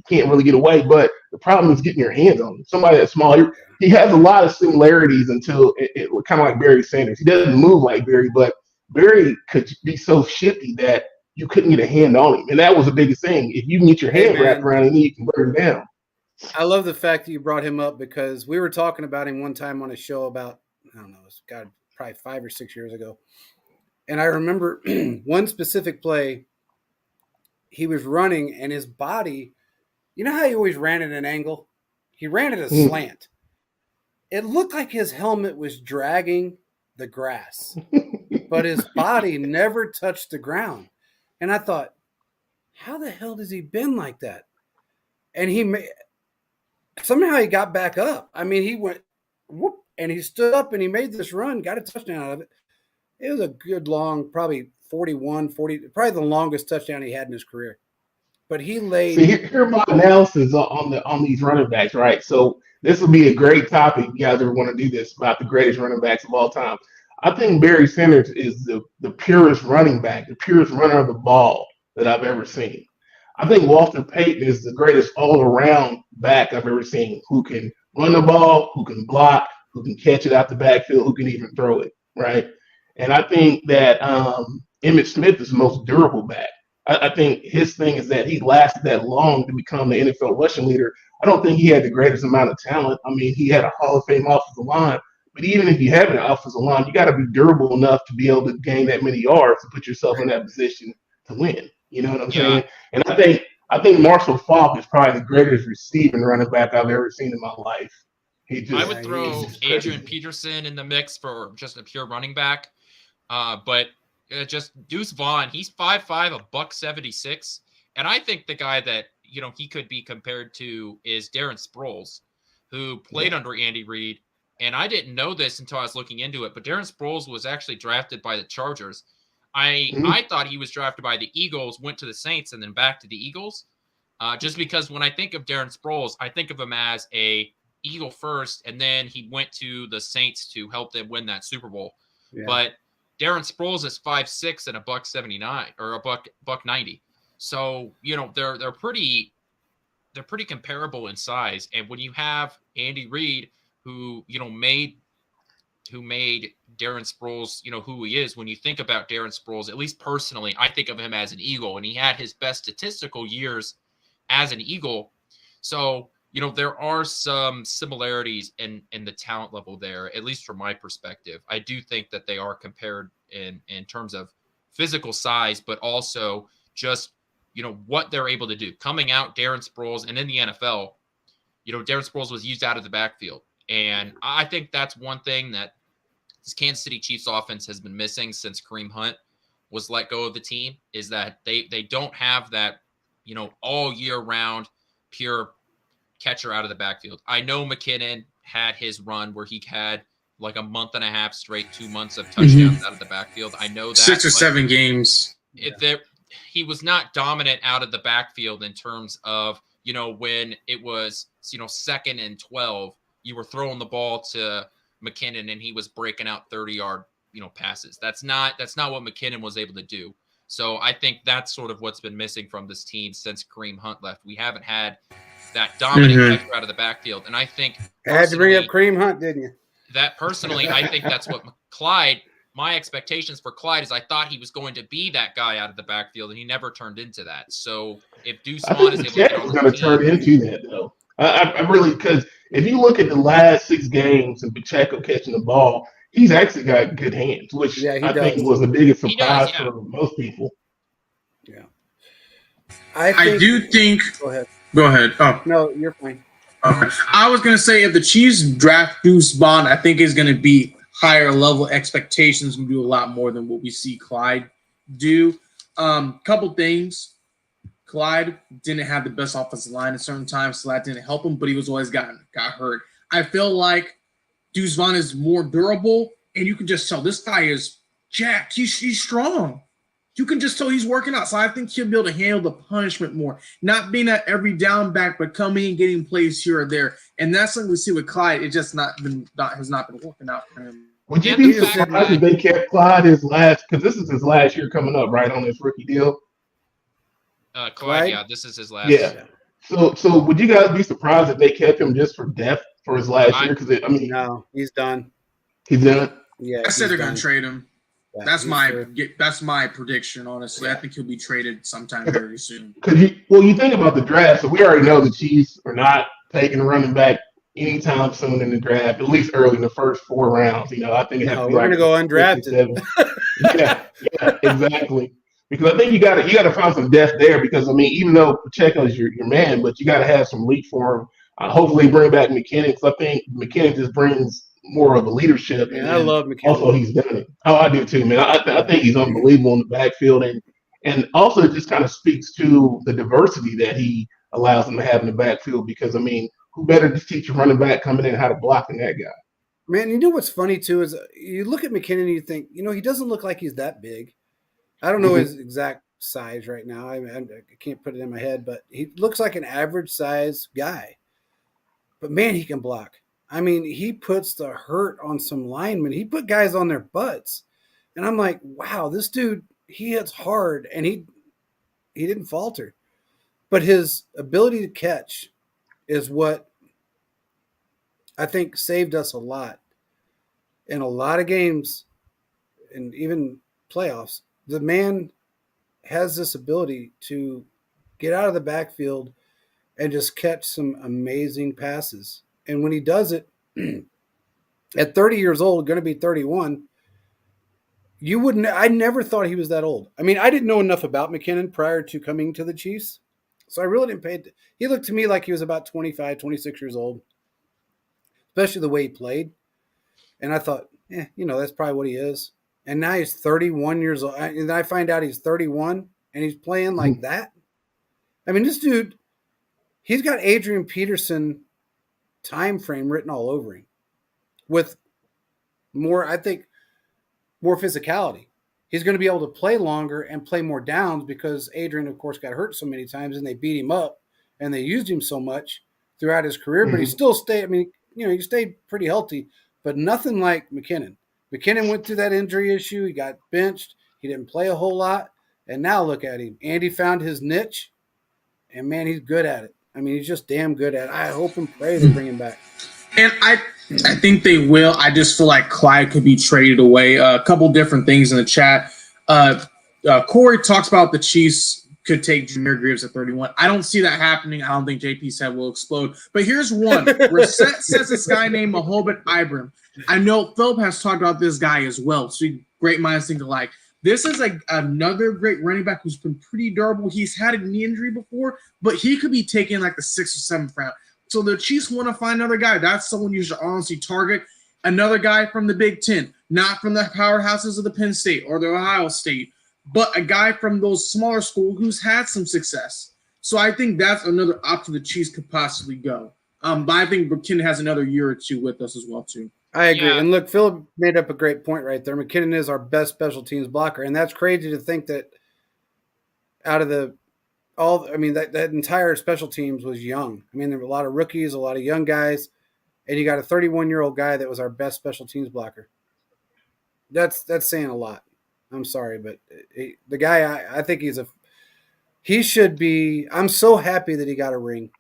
[SPEAKER 3] can't really get away. But the problem is getting your hands on him. Somebody that's small, he has a lot of similarities until it kind of like Barry Sanders. He doesn't move like Barry, but Barry could be so shifty that you couldn't get a hand on him, and that was the biggest thing. If you can get your hand wrapped around him, you can bring him down.
[SPEAKER 2] I love the fact that you brought him up because we were talking about him one time on a show about, I don't know, probably 5 or 6 years ago. And I remember one specific play, he was running and his body, how he always ran at an angle? He ran at a slant. It looked like his helmet was dragging the grass, but his body never touched the ground. And I thought, how the hell does he bend like that? And somehow he got back up. I mean, he went whoop, and he stood up and he made this run, got a touchdown out of it. It was a good long, probably 40, probably the longest touchdown he had in his career. But he laid.
[SPEAKER 3] See, hear my analysis on these running backs, right? So this will be a great topic if you guys ever want to do this about the greatest running backs of all time. I think Barry Sanders is the purest running back, the purest runner of the ball that I've ever seen. I think Walter Payton is the greatest all-around back I've ever seen, who can run the ball, who can block, who can catch it out the backfield, who can even throw it, right? And I think that Emmitt Smith is the most durable back. I think his thing is that he lasted that long to become the NFL rushing leader. I don't think he had the greatest amount of talent. I mean, he had a Hall of Fame offensive line, but even if you have an offensive line, you got to be durable enough to be able to gain that many yards to put yourself in that position to win. You know what I'm saying? And I think Marshall Faulk is probably the greatest receiving running back I've ever seen in my life.
[SPEAKER 4] I would throw Adrian Peterson in the mix for just a pure running back. But just Deuce Vaughn, he's 5'5", $176. And I think the guy that, he could be compared to is Darren Sproles, who played under Andy Reid. And I didn't know this until I was looking into it, but Darren Sproles was actually drafted by the Chargers. I thought he was drafted by the Eagles, went to the Saints, and then back to the Eagles. Just because when I think of Darren Sproles, I think of him as a Eagle first, and then he went to the Saints to help them win that Super Bowl. Yeah. But Darren Sproles is 5'6" and $179 or $190. So, they're pretty comparable in size. And when you have Andy Reid, who made Darren Sproles, who he is, when you think about Darren Sproles, at least personally, I think of him as an Eagle, and he had his best statistical years as an Eagle. So, there are some similarities in the talent level there, at least from my perspective. I do think that they are compared in terms of physical size, but also just, what they're able to do. Coming out, Darren Sproles, and in the NFL, Darren Sproles was used out of the backfield. And I think that's one thing that this Kansas City Chiefs offense has been missing since Kareem Hunt was let go of the team, is that they don't have that, all year round pure catcher out of the backfield. I know McKinnon had his run where he had like a month and a half straight, 2 months of touchdowns out of the backfield. I know that
[SPEAKER 1] 6 or 7 games.
[SPEAKER 4] he was not dominant out of the backfield in terms of, when it was, 2nd and 12, you were throwing the ball to McKinnon and he was breaking out 30-yard, passes. That's not what McKinnon was able to do. So I think that's sort of what's been missing from this team since Kareem Hunt left. We haven't had that dominant catcher out of the backfield. And I think
[SPEAKER 2] had to bring up Kareem Hunt, didn't you?
[SPEAKER 4] I think that's what Clyde, my expectations for Clyde is I thought he was going to be that guy out of the backfield, and he never turned into that. So if Deuce Vaughn is able to get on
[SPEAKER 3] going to turn into that, though. I really, because if you look at the last 6 games and Pacheco catching the ball, he's actually got good hands, which I think was the biggest surprise for most people.
[SPEAKER 2] Yeah.
[SPEAKER 1] I do think.
[SPEAKER 2] Go ahead.
[SPEAKER 1] Go ahead. Oh.
[SPEAKER 2] No, you're fine.
[SPEAKER 1] I was going to say if the Chiefs draft Deuce Vaughn, I think is going to be higher level expectations and do a lot more than what we see Clyde do. Couple things. Clyde didn't have the best offensive line at certain times, so that didn't help him, but he was always got hurt. I feel like Deuce Vaughn is more durable, and you can just tell this guy is jacked. He's strong. You can just tell he's working out. So I think he'll be able to handle the punishment more. Not being at every down back, but coming and getting plays here or there. And that's something we see with Clyde. It just has not been working out for him.
[SPEAKER 3] Would you be surprised if they kept Clyde because this is his last year coming up, right, on this rookie deal?
[SPEAKER 4] Clyde, yeah, this is his last.
[SPEAKER 3] Yeah. So would you guys be surprised if they kept him just for depth for his last year? Because
[SPEAKER 2] no, he's done.
[SPEAKER 3] He's done.
[SPEAKER 2] Yeah,
[SPEAKER 1] I said they're going to trade him.
[SPEAKER 2] Yeah,
[SPEAKER 1] that's my prediction. Honestly, I think he'll be traded sometime very soon.
[SPEAKER 3] Because you think about the draft. So we already know the Chiefs are not taking a running back anytime soon in the draft, at least early in the first 4 rounds. I think
[SPEAKER 2] we're going to go undrafted.
[SPEAKER 3] yeah, exactly. Because I think you got to find some depth there. Because even though Pacheco is your man, but you got to have some leap for him. Hopefully, bring back McKinnon. Because I think McKinnon just brings more of a leadership.
[SPEAKER 2] And I love McKinnon.
[SPEAKER 3] Also, he's done it. Oh, I do too, man. I think he's unbelievable in the backfield, and also it just kind of speaks to the diversity that he allows them to have in the backfield. Because who better to teach a running back coming in how to block than that guy?
[SPEAKER 2] Man, you know what's funny too is you look at McKinnon and you think, he doesn't look like he's that big. I don't know his exact size right now. I can't put it in my head, but he looks like an average size guy. But man, he can block. He puts the hurt on some linemen. He put guys on their butts. And I'm like, wow, this dude, he hits hard and he didn't falter. But his ability to catch is what I think saved us a lot. In a lot of games and even playoffs, the man has this ability to get out of the backfield and just catch some amazing passes. And when he does it at 30 years old, going to be 31, I never thought he was that old. I didn't know enough about McKinnon prior to coming to the Chiefs. So I really didn't pay. He looked to me like he was about 25, 26 years old, especially the way he played. And I thought, that's probably what he is. And now he's 31 years old. And I find out he's 31 and he's playing like that. This dude, he's got Adrian Peterson time frame written all over him with more physicality. He's going to be able to play longer and play more downs because Adrian, of course, got hurt so many times and they beat him up and they used him so much throughout his career, but he still stayed. He stayed pretty healthy, but nothing like McKinnon. McKinnon went through that injury issue. He got benched. He didn't play a whole lot. And now look at him. Andy found his niche, and, man, he's good at it. He's just damn good at it. I hope and pray they bring him back.
[SPEAKER 1] And I think they will. I just feel like Clyde could be traded away. A couple different things in the chat. Corey talks about the Chiefs could take Jameer Gibbs at 31. I don't see that happening. I don't think JP's head will explode. But here's one. Reset says this guy named Mahobet Ibrahim. I know Philip has talked about this guy as well. So great minds think alike. This is another great running back who's been pretty durable. He's had a knee injury before, but he could be taken like the 6th or 7th round. So the Chiefs want to find another guy. That's someone you should honestly target. Another guy from the Big Ten, not from the powerhouses of the Penn State or the Ohio State, but a guy from those smaller schools who's had some success. So I think that's another option the Chiefs could possibly go. But I think McKinnon has another year or two with us as well, too.
[SPEAKER 2] I agree. Yeah. And look, Philip made up a great point right there. McKinnon is our best special teams blocker. And that's crazy to think that out of that entire special teams was young. I mean, there were a lot of rookies, a lot of young guys, and you got a 31-year-old guy that was our best special teams blocker. That's saying a lot. I'm sorry, but the guy, I think he should be. I'm so happy that he got a ring.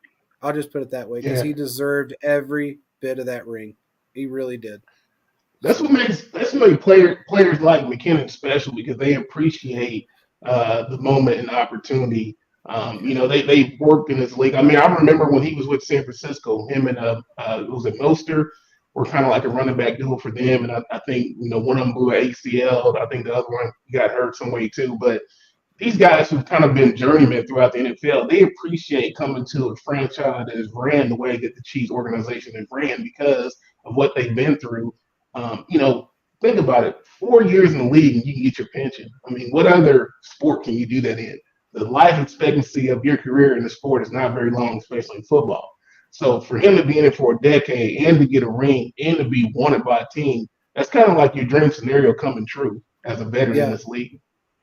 [SPEAKER 2] I'll just put it that way because
[SPEAKER 3] Yeah.
[SPEAKER 2] he deserved every bit of that ring. He really did.
[SPEAKER 3] That's what makes players like McKinnon special because they appreciate the moment and opportunity. They worked in this league. I mean, I remember when he was with San Francisco, him and was it Mostert were kind of like a running back duo for them. And I think one of them blew an ACL. I think the other one got hurt some way too. But these guys who've kind of been journeymen throughout the NFL, they appreciate coming to a franchise that is ran the way that the Chiefs organization is ran because of what they've been through. Think about it. 4 years in the league and you can get your pension. I mean, what other sport can you do that in? The life expectancy of your career in the sport is not very long, especially in football. So for him to be in it for a decade and to get a ring and to be wanted by a team, that's kind of like your dream scenario coming true as a veteran in this league.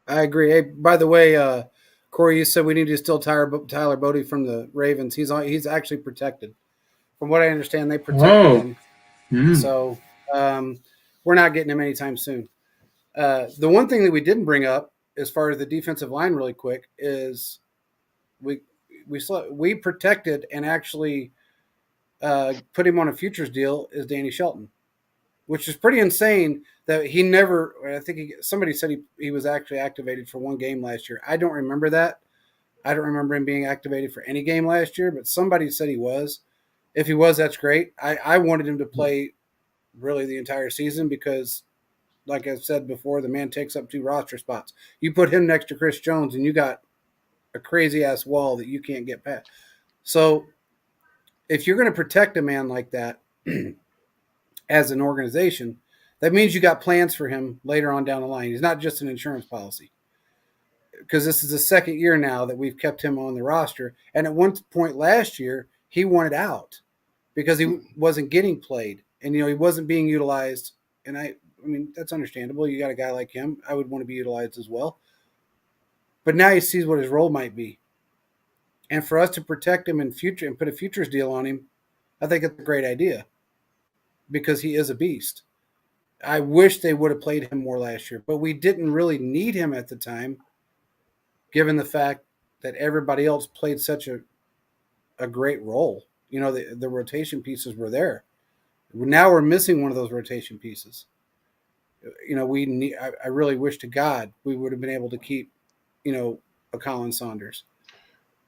[SPEAKER 2] I agree. Hey, by the way, Corey, you said we need to steal Tyler Bodie from the Ravens. He's actually protected. From what I understand, they protect him. So we're not getting him anytime soon. The one thing that we didn't bring up as far as the defensive line really quick is we protected and actually put him on a futures deal is Danny Shelton, which is pretty insane that he never – I think somebody said he was actually activated for one game last year. I don't remember that. I don't remember him being activated for any game last year, but somebody said he was. If he was, that's great. I wanted him to play really the entire season because, like I've said before, the man takes up 2 roster spots. You put him next to Chris Jones, and you got a crazy-ass wall that you can't get past. So if you're going to protect a man like that as an organization, that means you got plans for him later on down the line. He's not just an insurance policy because this is the second year now that we've kept him on the roster. And at one point last year, he wanted out because he wasn't getting played and, he wasn't being utilized. And I mean, that's understandable. You got a guy like him. I would want to be utilized as well. But now he sees what his role might be. And for us to protect him in future and put a futures deal on him, I think it's a great idea because he is a beast. I wish they would have played him more last year, but we didn't really need him at the time, given the fact that everybody else played such a great role. The rotation pieces were there. Now we're missing one of those rotation pieces. I really wish to God we would have been able to keep, a Colin Saunders.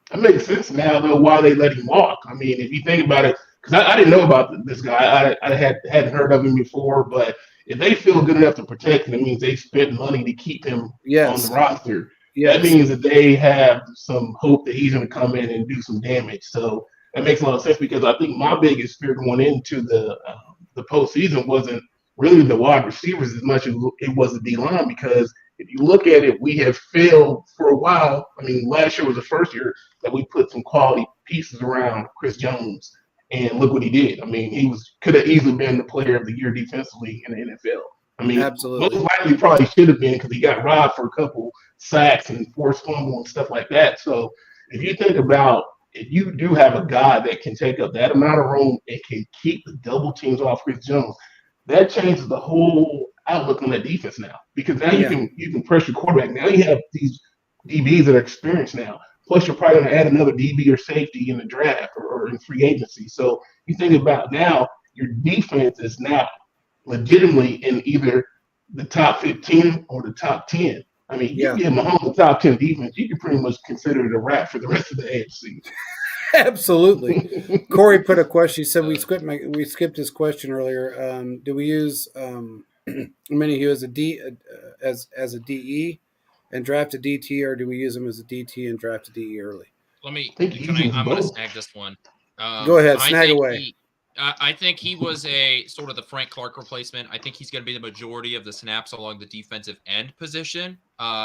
[SPEAKER 3] That makes sense now, though, why they let him walk. I mean, if you think about it, because I didn't know about this guy. I hadn't heard of him before, but if they feel good enough to protect him, it means they spent money to keep him on the roster. Yes. That means that they have some hope that he's going to come in and do some damage. So that makes a lot of sense because I think my biggest fear going into the postseason wasn't really the wide receivers as much as it was the D-line because if you look at it, we have failed for a while. I mean, last year was the first year that we put some quality pieces around Chris Jones, and look what he did. I mean, he could have easily been the player of the year defensively in the NFL. I mean,
[SPEAKER 2] absolutely.
[SPEAKER 3] Most likely probably should have been because he got robbed for a couple sacks and forced fumble and stuff like that. So if you think about if you do have a guy that can take up that amount of room and can keep the double teams off Chris Jones, that changes the whole outlook on that defense now because now you can pressure quarterback. Now you have these DBs that are experienced now. Plus, you're probably going to add another DB or safety in the draft or in free agency. So you think about now, your defense is now legitimately in either the top 15 or the top 10. I mean, you give Mahomes the top 10 defense, you can pretty much consider it a wrap for the rest of the AFC.
[SPEAKER 2] Absolutely. Corey put a question. He said we skipped his question earlier. Do we use Minihue as a D as a DE and draft a DT, or do we use him as a DT and draft a DE early?
[SPEAKER 4] I'm going to snag this one.
[SPEAKER 2] Go ahead, snag away.
[SPEAKER 4] I think he was a sort of the Frank Clark replacement. I think he's going to be the majority of the snaps along the defensive end position.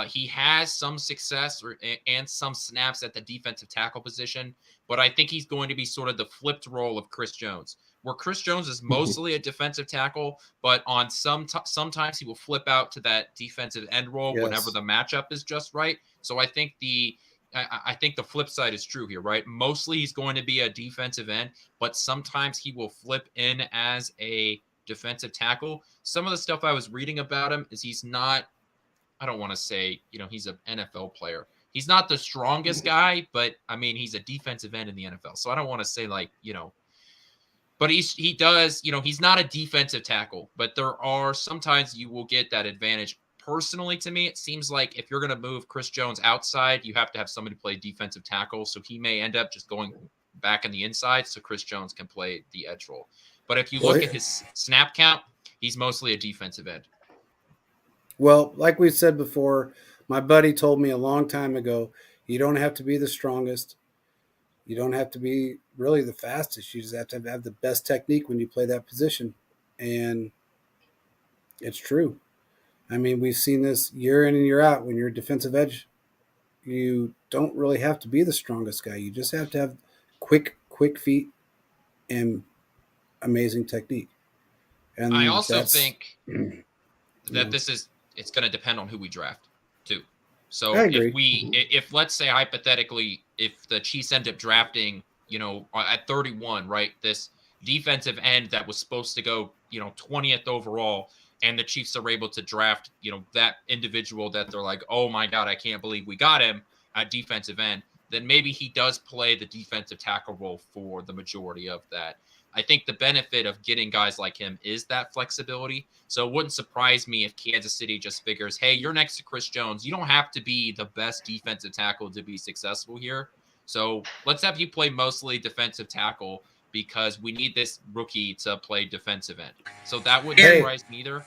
[SPEAKER 4] He has some success and some snaps at the defensive tackle position, but I think he's going to be sort of the flipped role of Chris Jones, where Chris Jones is mostly a defensive tackle, but on sometimes he will flip out to that defensive end role whenever the matchup is just right. So I think the flip side is true here, right? Mostly he's going to be a defensive end, but sometimes he will flip in as a defensive tackle. Some of the stuff I was reading about him is he's not, I don't want to say, he's an NFL player. He's not the strongest guy, but I mean, he's a defensive end in the NFL. So I don't want to say but he does, he's not a defensive tackle, but there are sometimes you will get that advantage. Personally, to me, it seems like if you're going to move Chris Jones outside, you have to have somebody play defensive tackle. So he may end up just going back in the inside so Chris Jones can play the edge role. But if you look at his snap count, he's mostly a defensive end.
[SPEAKER 2] Well, like we said before, my buddy told me a long time ago, you don't have to be the strongest. You don't have to be really the fastest. You just have to have the best technique when you play that position. And it's true. I mean, we've seen this year in and year out. When you're a defensive edge, you don't really have to be the strongest guy. You just have to have quick feet and amazing technique. And
[SPEAKER 4] I also think that it's going to depend on who we draft too. So if let's say hypothetically, if the Chiefs end up drafting, at 31, right, this defensive end that was supposed to go, 20th overall, and the Chiefs are able to draft, that individual that they're like, oh my God, I can't believe we got him at defensive end, then maybe he does play the defensive tackle role for the majority of that. I think the benefit of getting guys like him is that flexibility. So it wouldn't surprise me if Kansas City just figures, hey, you're next to Chris Jones. You don't have to be the best defensive tackle to be successful here. So let's have you play mostly defensive tackle because we need this rookie to play defensive end. So that wouldn't surprise me either.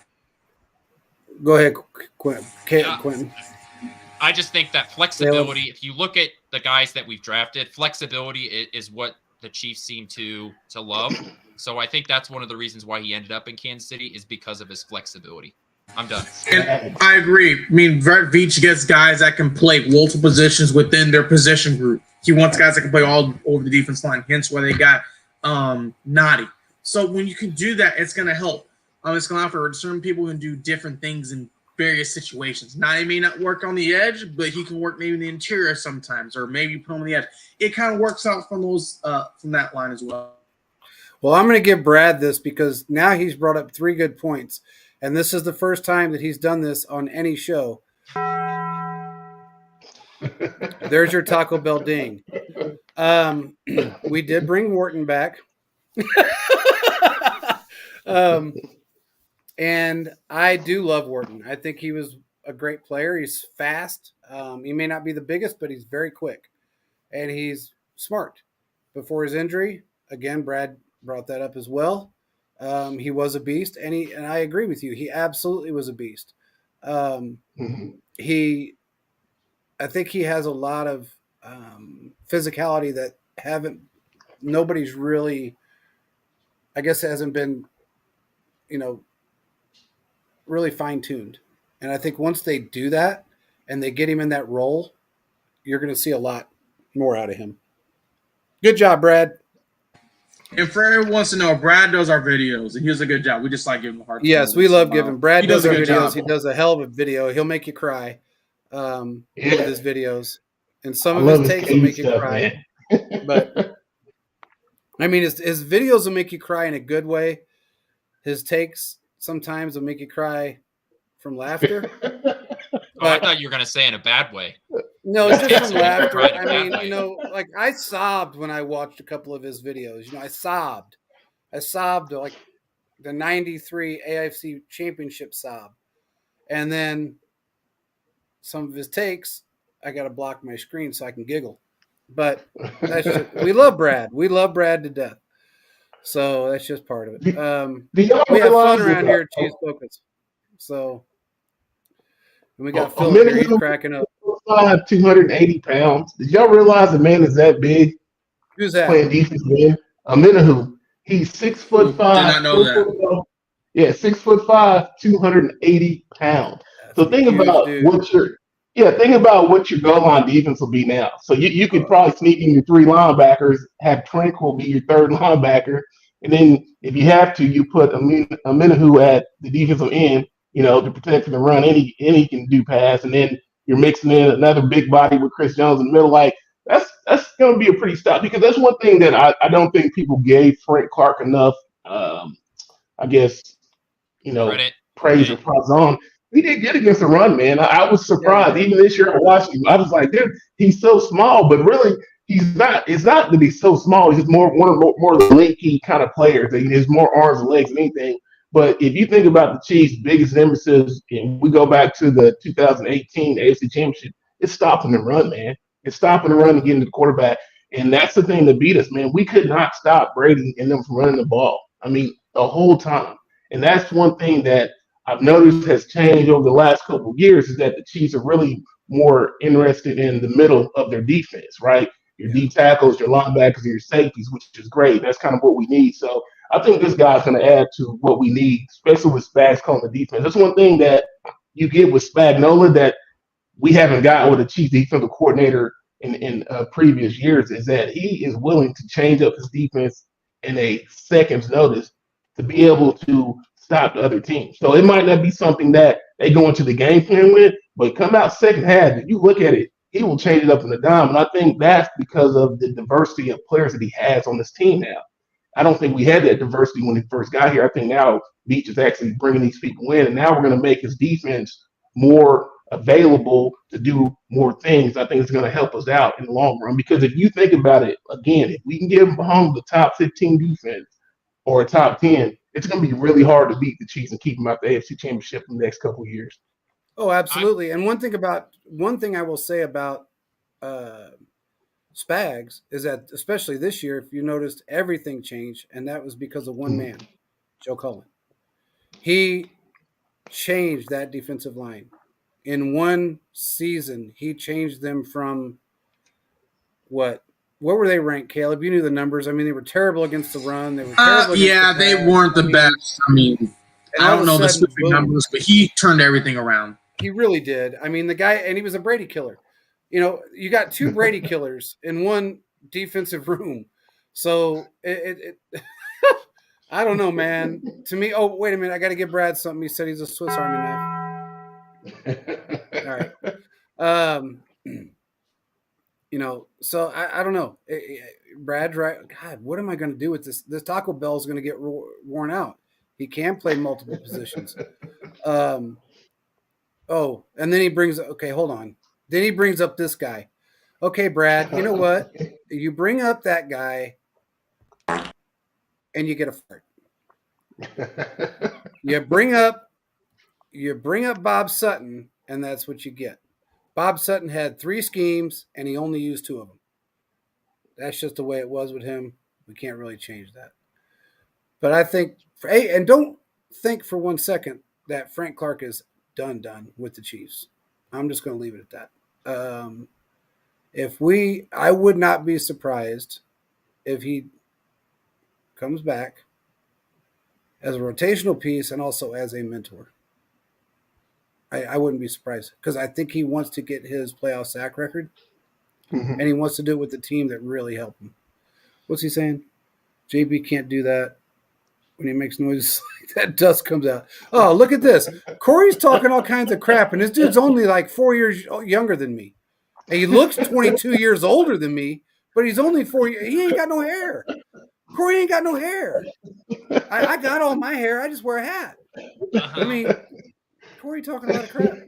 [SPEAKER 2] Go ahead, Quentin.
[SPEAKER 4] I just think that flexibility, if you look at the guys that we've drafted, flexibility is what the Chiefs seem to love. So I think that's one of the reasons why he ended up in Kansas City is because of his flexibility. I'm done.
[SPEAKER 1] And I agree. I mean, Brett Veach gets guys that can play multiple positions within their position group. He wants guys that can play all over the defense line, hence why they got Noddy. So when you can do that, it's going to help. It's going to offer certain people who can do different things in various situations. Noddy may not work on the edge, but he can work maybe in the interior sometimes, or maybe put him on the edge. It kind of works out from those from that line as well.
[SPEAKER 2] Well, I'm going to give Brad this because now he's brought up 3 good points, and this is the first time that he's done this on any show. There's your Taco Bell ding. We did bring Wharton back. And I do love Wharton. I think he was a great player. He's fast. He may not be the biggest, but he's very quick. And he's smart. Before his injury, again, Brad brought that up as well. He was a beast, and I agree with you. He absolutely was a beast. I think he has a lot of physicality that nobody's really, I guess, hasn't been, really fine-tuned. And I think once they do that and they get him in that role, you're going to see a lot more out of him. Good job, Brad.
[SPEAKER 1] And for everyone wants to know, Brad does our videos, and he does a good job. We just like giving him a hard time.
[SPEAKER 2] Yes, we love giving. Brad does our videos.
[SPEAKER 1] Job.
[SPEAKER 2] He does a hell of a video. He'll make you cry with his videos. And some of his takes will make you cry. But, I mean, his videos will make you cry in a good way. His takes sometimes will make you cry from laughter.
[SPEAKER 4] I thought you were going to say in a bad way.
[SPEAKER 2] No, just from laughter. I mean, like I sobbed when I watched a couple of his videos. I sobbed. Like the 93 AFC Championship sob. And then some of his takes, I got to block my screen so I can giggle. But we love Brad. We love Brad to death. So that's just part of it. We have fun around here at Chiefs Focus. So and we got Phil here, he's cracking up.
[SPEAKER 3] 280 pounds. Did y'all realize the man is that big?
[SPEAKER 2] Who's that?
[SPEAKER 3] Playing defense, man. Minahu. He's 6'5".
[SPEAKER 1] Did not know that.
[SPEAKER 3] Yeah, 6'5", 280 pounds. So think about what your goal line defense will be now. So you could probably sneak in your 3 linebackers, have Tranquil be your 3rd linebacker, And then if you have to, you put Amenahu at the defensive end, to protect from the run. Any can do pass, and then you're mixing in another big body with Chris Jones in the middle. Like that's going to be a pretty stop, because that's one thing that I don't think people gave Frank Clark enough. I guess
[SPEAKER 4] Credit.
[SPEAKER 3] praise or props on. He did good against the run, man. I was surprised.
[SPEAKER 2] Yeah.
[SPEAKER 3] Even this year, I watched him. I was like, dude, he's so small, but really, he's not. It's not that he's so small. He's just more lanky kind of players. He has more arms and legs than anything. But if you think about the Chiefs' biggest nemesis, and we go back to the 2018 AFC Championship, it's stopping the run, man. It's stopping the run and getting to the quarterback. And that's the thing that beat us, man. We could not stop Brady and them from running the ball. I mean, the whole time. And that's one thing that I've noticed has changed over the last couple of years, is that the Chiefs are really more interested in the middle of their defense, right? Your D tackles, your linebackers, and your safeties, which is great. That's kind of what we need. So I think this guy's going to add to what we need, especially with Spags calling the defense. That's one thing that you get with Spagnuolo that we haven't gotten with a Chiefs defensive coordinator in previous years, is that he is willing to change up his defense in a second's notice to be able to stop the other team. So it might not be something that they go into the game plan with, but come out second half, if you look at it, he will change it up in the dime. And I think that's because of the diversity of players that he has on this team now. I don't think we had that diversity when he first got here. I think now Beach is actually bringing these people in, and now we're going to make his defense more available to do more things. I think it's going to help us out in the long run, because if you think about it, again, if we can give Mahomes the top 15 defense or a top 10, it's going to be really hard to beat the Chiefs and keep them out the AFC Championship in the next couple of years.
[SPEAKER 2] Oh, absolutely. And one thing I will say about Spags is that, especially this year, if you noticed, everything changed, and that was because of one man, Joe Cullen. He changed that defensive line. In one season, he changed them from what were they ranked, Caleb? You knew the numbers. I mean, they were terrible against the run. They were terrible against the
[SPEAKER 1] they
[SPEAKER 2] pass.
[SPEAKER 1] weren't the best. I mean, I don't know the
[SPEAKER 2] sudden,
[SPEAKER 1] specific numbers, but he turned everything around.
[SPEAKER 2] He really did. I mean, the guy, and he was a Brady killer. You got two Brady killers in one defensive room. So I don't know, man. To me, oh, wait a minute. I got to give Brad something. He said he's a Swiss Army knife. All right. So I don't know. Brad's right. God, what am I going to do with this? This Taco Bell is going to get worn out. He can play multiple positions. And then he brings – okay, hold on. Then he brings up this guy. Okay, Brad, you know what? You bring up that guy and you get a fart. You bring up Bob Sutton, and that's what you get. Bob Sutton had 3 schemes, and he only used 2 of them. That's just the way it was with him. We can't really change that. But I think and don't think for 1 second that Frank Clark is done with the Chiefs. I'm just going to leave it at that. I would not be surprised if he comes back as a rotational piece and also as a mentor. I wouldn't be surprised, because I think he wants to get his playoff sack record, and he wants to do it with the team that really helped him. What's he saying? JB can't do that when he makes noises like that. Dust comes out. Oh, look at this. Corey's talking all kinds of crap, and this dude's only like 4 years younger than me. And he looks 22 years older than me, but he's only 4 years. He ain't got no hair. Corey ain't got no hair. I got all my hair. I just wear a hat. I mean, Corey talking a lot of crap.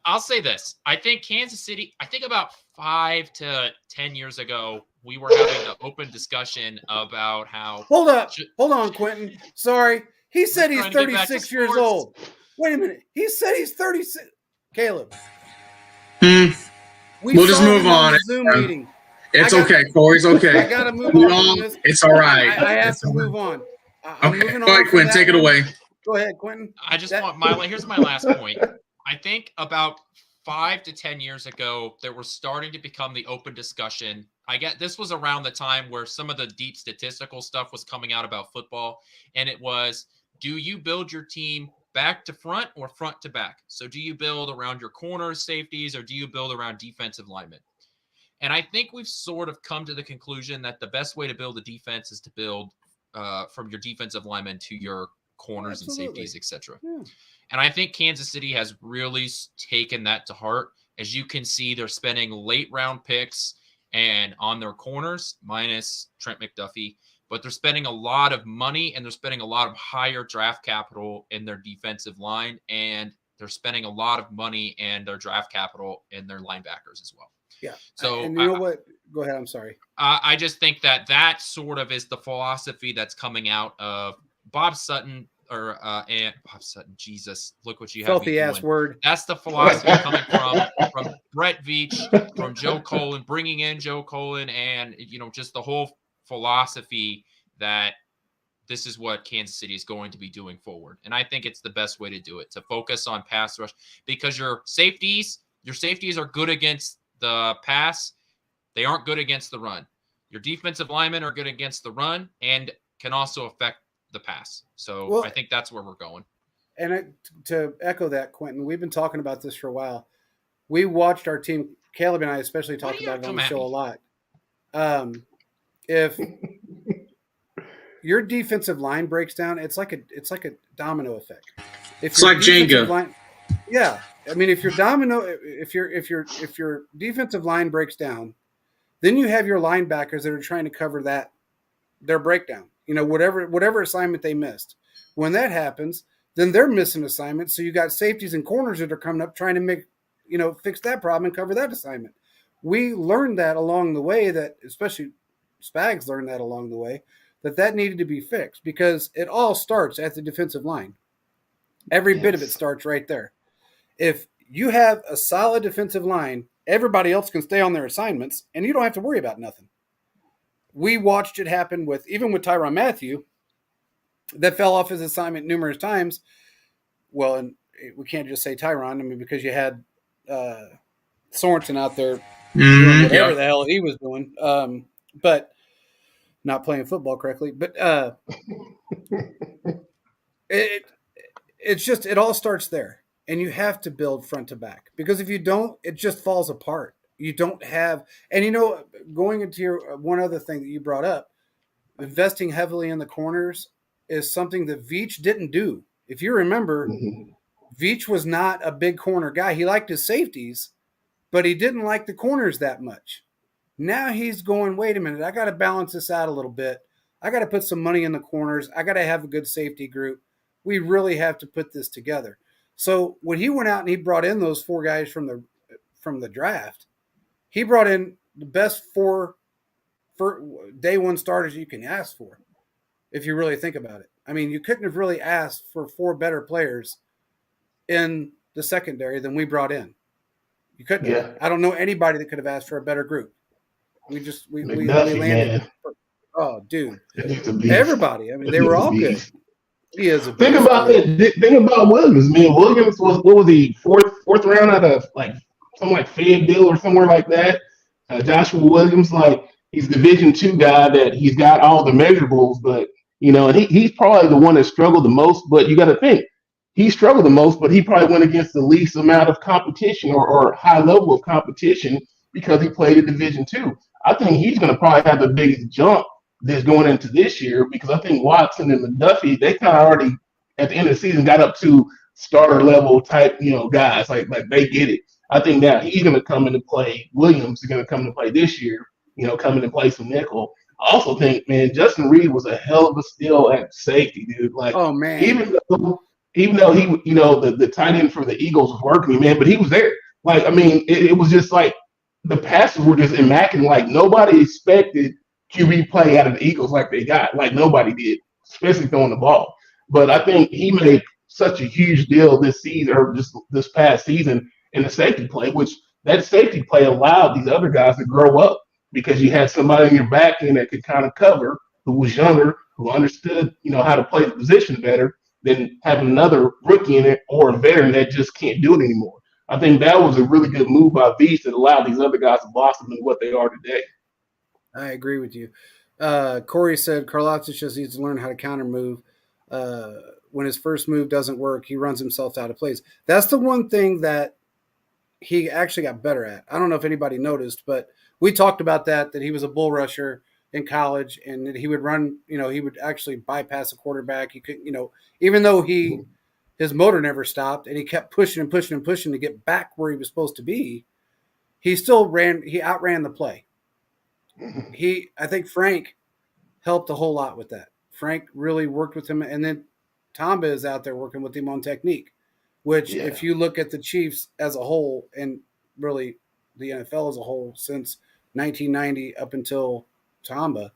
[SPEAKER 4] I'll say this. I think Kansas City, about 5 to 10 years ago, we were having an open discussion about how.
[SPEAKER 2] Hold on, Quentin. Sorry. He said he's 36 years old. Wait a minute. He said he's 36. Caleb.
[SPEAKER 1] We'll just move on.
[SPEAKER 2] Zoom meeting.
[SPEAKER 1] It's okay. Corey's okay.
[SPEAKER 2] I got to move on.
[SPEAKER 1] It's all right.
[SPEAKER 2] I have to move on. I'm
[SPEAKER 1] okay.
[SPEAKER 2] moving on.
[SPEAKER 1] Go ahead, Quentin. Take it away.
[SPEAKER 2] Go ahead, Quentin.
[SPEAKER 4] Here's my last point. I think about 5 to 10 years ago, there was starting to become the open discussion. This was around the time where some of the deep statistical stuff was coming out about football. And it was, do you build your team back to front or front to back? So do you build around your corners, safeties, or do you build around defensive linemen? And I think we've sort of come to the conclusion that the best way to build a defense is to build from your defensive linemen to your corners and
[SPEAKER 2] Absolutely.
[SPEAKER 4] safeties, etc.
[SPEAKER 2] Yeah.
[SPEAKER 4] And I think Kansas City has really taken that to heart. As you can see, they're spending late round picks and on their corners, minus Trent McDuffie, but they're spending a lot of money and they're spending a lot of higher draft capital in their defensive line, and they're spending a lot of money and their draft capital in their linebackers as well.
[SPEAKER 2] Yeah.
[SPEAKER 4] So
[SPEAKER 2] and you know what? Go ahead. I'm sorry.
[SPEAKER 4] I just think that sort of is the philosophy that's coming out of Bob Sutton and Bob Sutton. Jesus, look what you have.
[SPEAKER 2] Filthy ass word.
[SPEAKER 4] That's the philosophy coming from Brett Veach, from Joe Colin, bringing in Joe Colin, and just the whole philosophy that this is what Kansas City is going to be doing forward. And I think it's the best way to do it, to focus on pass rush, because your safeties are good against the pass. They aren't good against the run. Your defensive linemen are good against the run and can also affect the pass. So I think that's where we're going.
[SPEAKER 2] And to echo that, Quentin, we've been talking about this for a while. We watched our team, Caleb and I especially talked about it on the show a lot. If your defensive line breaks down, it's like a domino effect.
[SPEAKER 1] It's like Jenga.
[SPEAKER 2] Yeah. I mean, if your defensive line breaks down, then you have your linebackers that are trying to cover their breakdown. Whatever assignment they missed. When that happens, then they're missing assignments. So you got safeties and corners that are coming up trying to fix that problem and cover that assignment. We learned that along the way, that especially Spags learned that along the way, that needed to be fixed, because it all starts at the defensive line. Every bit of it starts right there. If you have a solid defensive line, everybody else can stay on their assignments and you don't have to worry about nothing. We watched it happen even with Tyrann Mathieu, that fell off his assignment numerous times. Well, and we can't just say Tyrann, because you had Sorensen out there doing whatever the hell he was doing, but not playing football correctly. But it all starts there, and you have to build front to back, because if you don't, it just falls apart. You don't have, and going into your one other thing that you brought up, investing heavily in the corners is something that Veach didn't do. If you remember, Veach was not a big corner guy. He liked his safeties, but he didn't like the corners that much. Now he's going, wait a minute, I got to balance this out a little bit. I got to put some money in the corners. I got to have a good safety group. We really have to put this together. So when he went out and he brought in those 4 guys from the draft, he brought in the best 4 day one starters you can ask for, if you really think about it. I mean, you couldn't have really asked for 4 better players in the secondary than we brought in. You couldn't have. I don't know anybody that could have asked for a better group. We landed. Man. Oh, dude. Everybody. I mean, they were all good. He is a
[SPEAKER 3] Think about Williams, man. Williams was, what was he, fourth round out of something like Fayetteville or somewhere like that. Joshua Williams, he's Division II guy, that he's got all the measurables, but and he's probably the one that struggled the most. But you got to think, he struggled the most, but he probably went against the least amount of competition or high level of competition, because he played in Division II. I think he's going to probably have the biggest jump that's going into this year, because I think Watson and McDuffie, they kind of already at the end of the season got up to starter level type, guys, like they get it. I think now he's going to come into play. Williams is going to come into play this year, come into play some nickel. I also think, man, Justin Reed was a hell of a steal at safety, dude.
[SPEAKER 2] Oh man,
[SPEAKER 3] even though he, the tight end for the Eagles was working, man, but he was there. It was just the passes were just immaculate. Nobody expected QB play out of the Eagles like they got. Nobody did, especially throwing the ball. But I think he made such a huge deal this season, or just this past season, in the safety play, which that safety play allowed these other guys to grow up, because you had somebody in your back end that could kind of cover, who was younger, who understood, how to play the position better than having another rookie in it or a veteran that just can't do it anymore. I think that was a really good move by Veach that allowed these other guys to blossom into what they are today.
[SPEAKER 2] I agree with you. Corey said Karlaftis just needs to learn how to counter move. When his first move doesn't work, he runs himself out of place. That's the one thing that he actually got better at. I don't know if anybody noticed, but we talked about that he was a bull rusher. in college, and that he would run. He would actually bypass a quarterback. He could, even though his motor never stopped, and he kept pushing and pushing and pushing to get back where he was supposed to be. He still ran. He outran the play. I think Frank helped a whole lot with that. Frank really worked with him, and then Tamba is out there working with him on technique, which if you look at the Chiefs as a whole, and really the NFL as a whole since 1990 up until Tamba,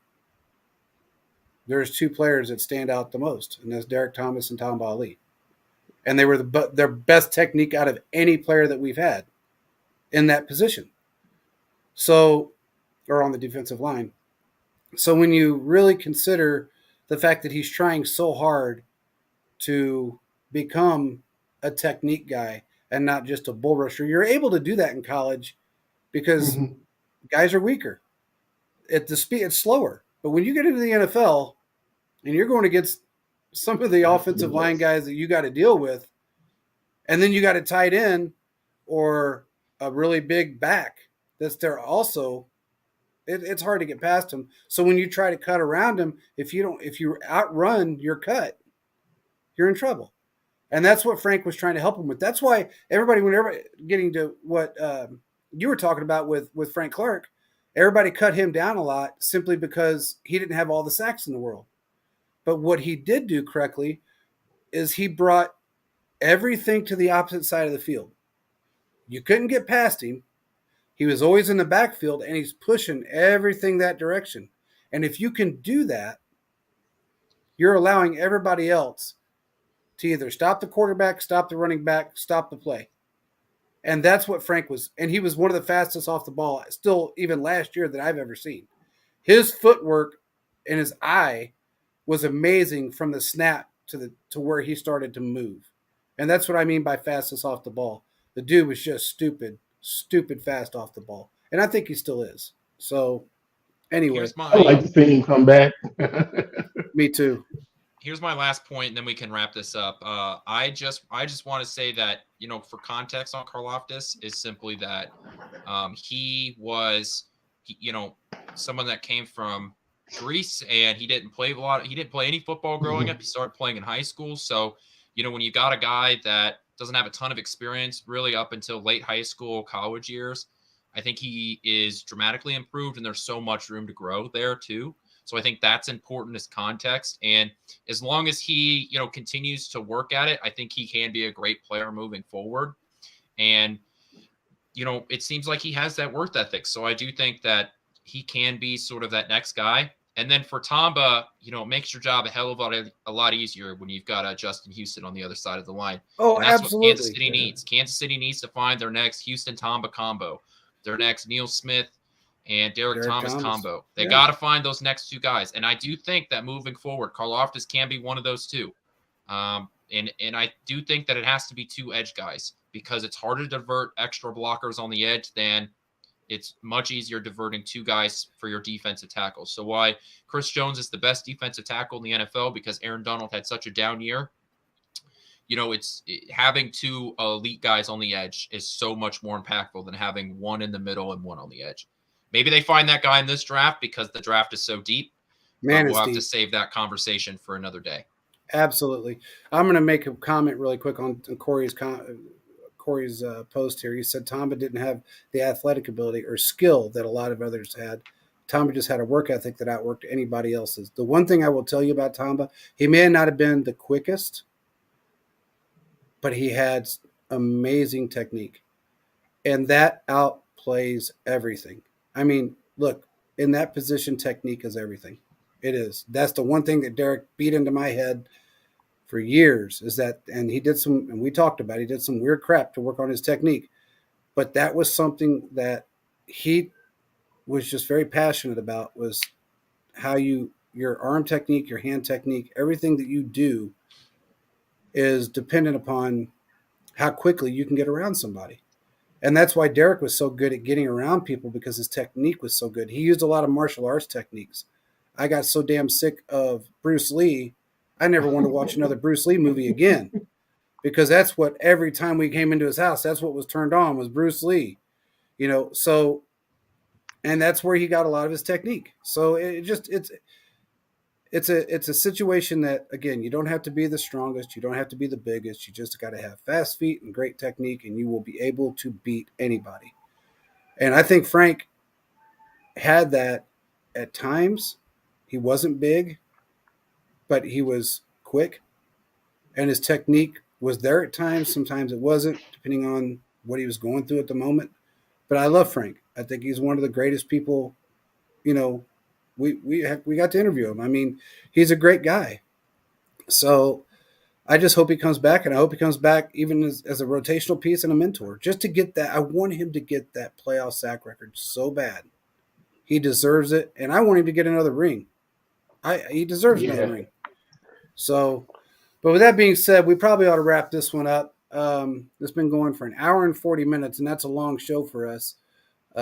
[SPEAKER 2] there's two players that stand out the most, and that's Derek Thomas and Tamba Ali. And they were their best technique out of any player that we've had in that position. So, or on the defensive line. So when you really consider the fact that he's trying so hard to become a technique guy and not just a bull rusher, you're able to do that in college because guys are weaker. At the speed, it's slower. But when you get into the NFL and you're going against some of the offensive line guys that you got to deal with, and then you got a tight end or a really big back that's there also, it's hard to get past him. So when you try to cut around him, if you outrun your cut, you're in trouble. And that's what Frank was trying to help him with. That's why whenever getting to what you were talking about with Frank Clark, everybody cut him down a lot simply because he didn't have all the sacks in the world. But what he did do correctly is he brought everything to the opposite side of the field. You couldn't get past him. He was always in the backfield, and he's pushing everything that direction. And if you can do that, you're allowing everybody else to either stop the quarterback, stop the running back, stop the play. And that's what Frank was. And he was one of the fastest off the ball, still even last year, that I've ever seen. His footwork and his eye was amazing from the snap to where he started to move. And that's what I mean by fastest off the ball. The dude was just stupid fast off the ball. And I think he still is. So anyway,
[SPEAKER 3] I like to see him come back.
[SPEAKER 2] Me too.
[SPEAKER 4] Here's my last point, and then we can wrap this up. I just want to say that, for context on Karlaftis is simply that he was, someone that came from Greece, and he didn't play any football growing up. He started playing in high school. So, when you got a guy that doesn't have a ton of experience really up until late high school, college years, I think he is dramatically improved, and there's so much room to grow there too. So I think that's important as context. And as long as he, continues to work at it, I think he can be a great player moving forward. And, it seems like he has that work ethic. So I do think that he can be sort of that next guy. And then for Tamba, it makes your job a hell of a lot easier when you've got Justin Houston on the other side of the line.
[SPEAKER 2] Oh,
[SPEAKER 4] and that's
[SPEAKER 2] absolutely.
[SPEAKER 4] what Kansas City needs. Kansas City needs to find their next Houston Tamba combo, their next Neil Smith and Derek Thomas combo. They got to find those next two guys. And I do think that moving forward, Karlaftis can be one of those two. And I do think that it has to be two edge guys because it's harder to divert extra blockers on the edge than it's much easier diverting two guys for your defensive tackles. So why Chris Jones is the best defensive tackle in the NFL because Aaron Donald had such a down year. It's having two elite guys on the edge is so much more impactful than having one in the middle and one on the edge. Maybe they find that guy in this draft because the draft is so deep.
[SPEAKER 2] Man,
[SPEAKER 4] we'll have to save that conversation for another day.
[SPEAKER 2] Absolutely. I'm going to make a comment really quick on Corey's post here. He said Tamba didn't have the athletic ability or skill that a lot of others had. Tamba just had a work ethic that outworked anybody else's. The one thing I will tell you about Tamba, he may not have been the quickest, but he had amazing technique. And that outplays everything. I mean, look, in that position, technique is everything. It is. That's the one thing that Derek beat into my head for years is that, and he did some, and we talked about, he did some weird crap to work on his technique, but that was something that he was just very passionate about was how your arm technique, your hand technique, everything that you do is dependent upon how quickly you can get around somebody. And that's why Derek was so good at getting around people because his technique was so good. He used a lot of martial arts techniques. I got so damn sick of Bruce Lee, I never wanted to watch another Bruce Lee movie again because that's what every time we came into his house, that's what was turned on was Bruce Lee. So and that's where he got a lot of his technique. So it's a situation that, again, you don't have to be the strongest, you don't have to be the biggest, you just got to have fast feet and great technique, and you will be able to beat anybody. And I think Frank had that at times. He wasn't big, but he was quick, and his technique was there at times. Sometimes it wasn't, depending on what he was going through at the moment. But I love Frank. I think he's one of the greatest people. We got to interview him. I mean, he's a great guy. So I just hope he comes back, and I hope he comes back even as a rotational piece and a mentor, just to get that. I want him to get that playoff sack record so bad. He deserves it, and I want him to get another ring. He deserves another ring. So, but with that being said, we probably ought to wrap this one up. It's been going for an hour and 40 minutes, and that's a long show for us.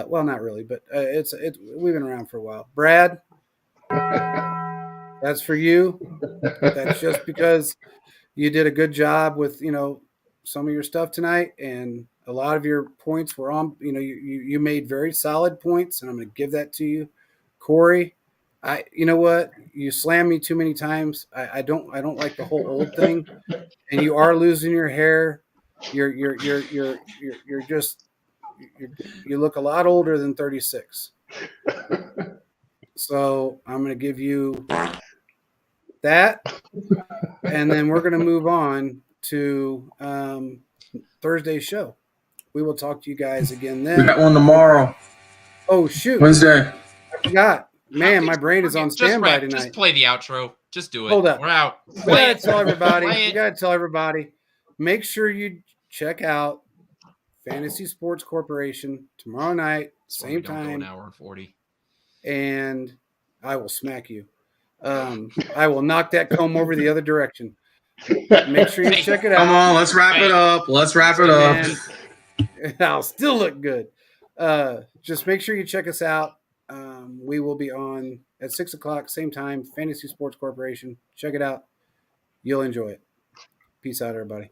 [SPEAKER 2] Well, not really, but we've been around for a while. Brad, that's for you. That's just because you did a good job with, some of your stuff tonight, and a lot of your points were on, you made very solid points, and I'm going to give that to you. Corey, you know what? You slammed me too many times. I don't like the whole old thing, and you are losing your hair. You're just, you look a lot older than 36. So I'm going to give you that, and then we're going to move on to Thursday's show. We will talk to you guys again then.
[SPEAKER 1] We got one tomorrow.
[SPEAKER 2] Oh, shoot.
[SPEAKER 1] Wednesday.
[SPEAKER 2] I forgot. Man, my brain is on standby tonight.
[SPEAKER 4] Just play the outro. Just do it.
[SPEAKER 2] Hold up.
[SPEAKER 4] We're out.
[SPEAKER 2] You gotta tell everybody. Make sure you check out Fantasy Sports Corporation tomorrow night, same time.
[SPEAKER 4] An hour and 40.
[SPEAKER 2] And I will smack you. I will knock that comb over the other direction. Make sure you check it out.
[SPEAKER 1] Come on, let's wrap it up.
[SPEAKER 2] And I'll still look good. Just make sure you check us out. We will be on at 6:00, same time, Fantasy Sports Corporation. Check it out. You'll enjoy it. Peace out, everybody.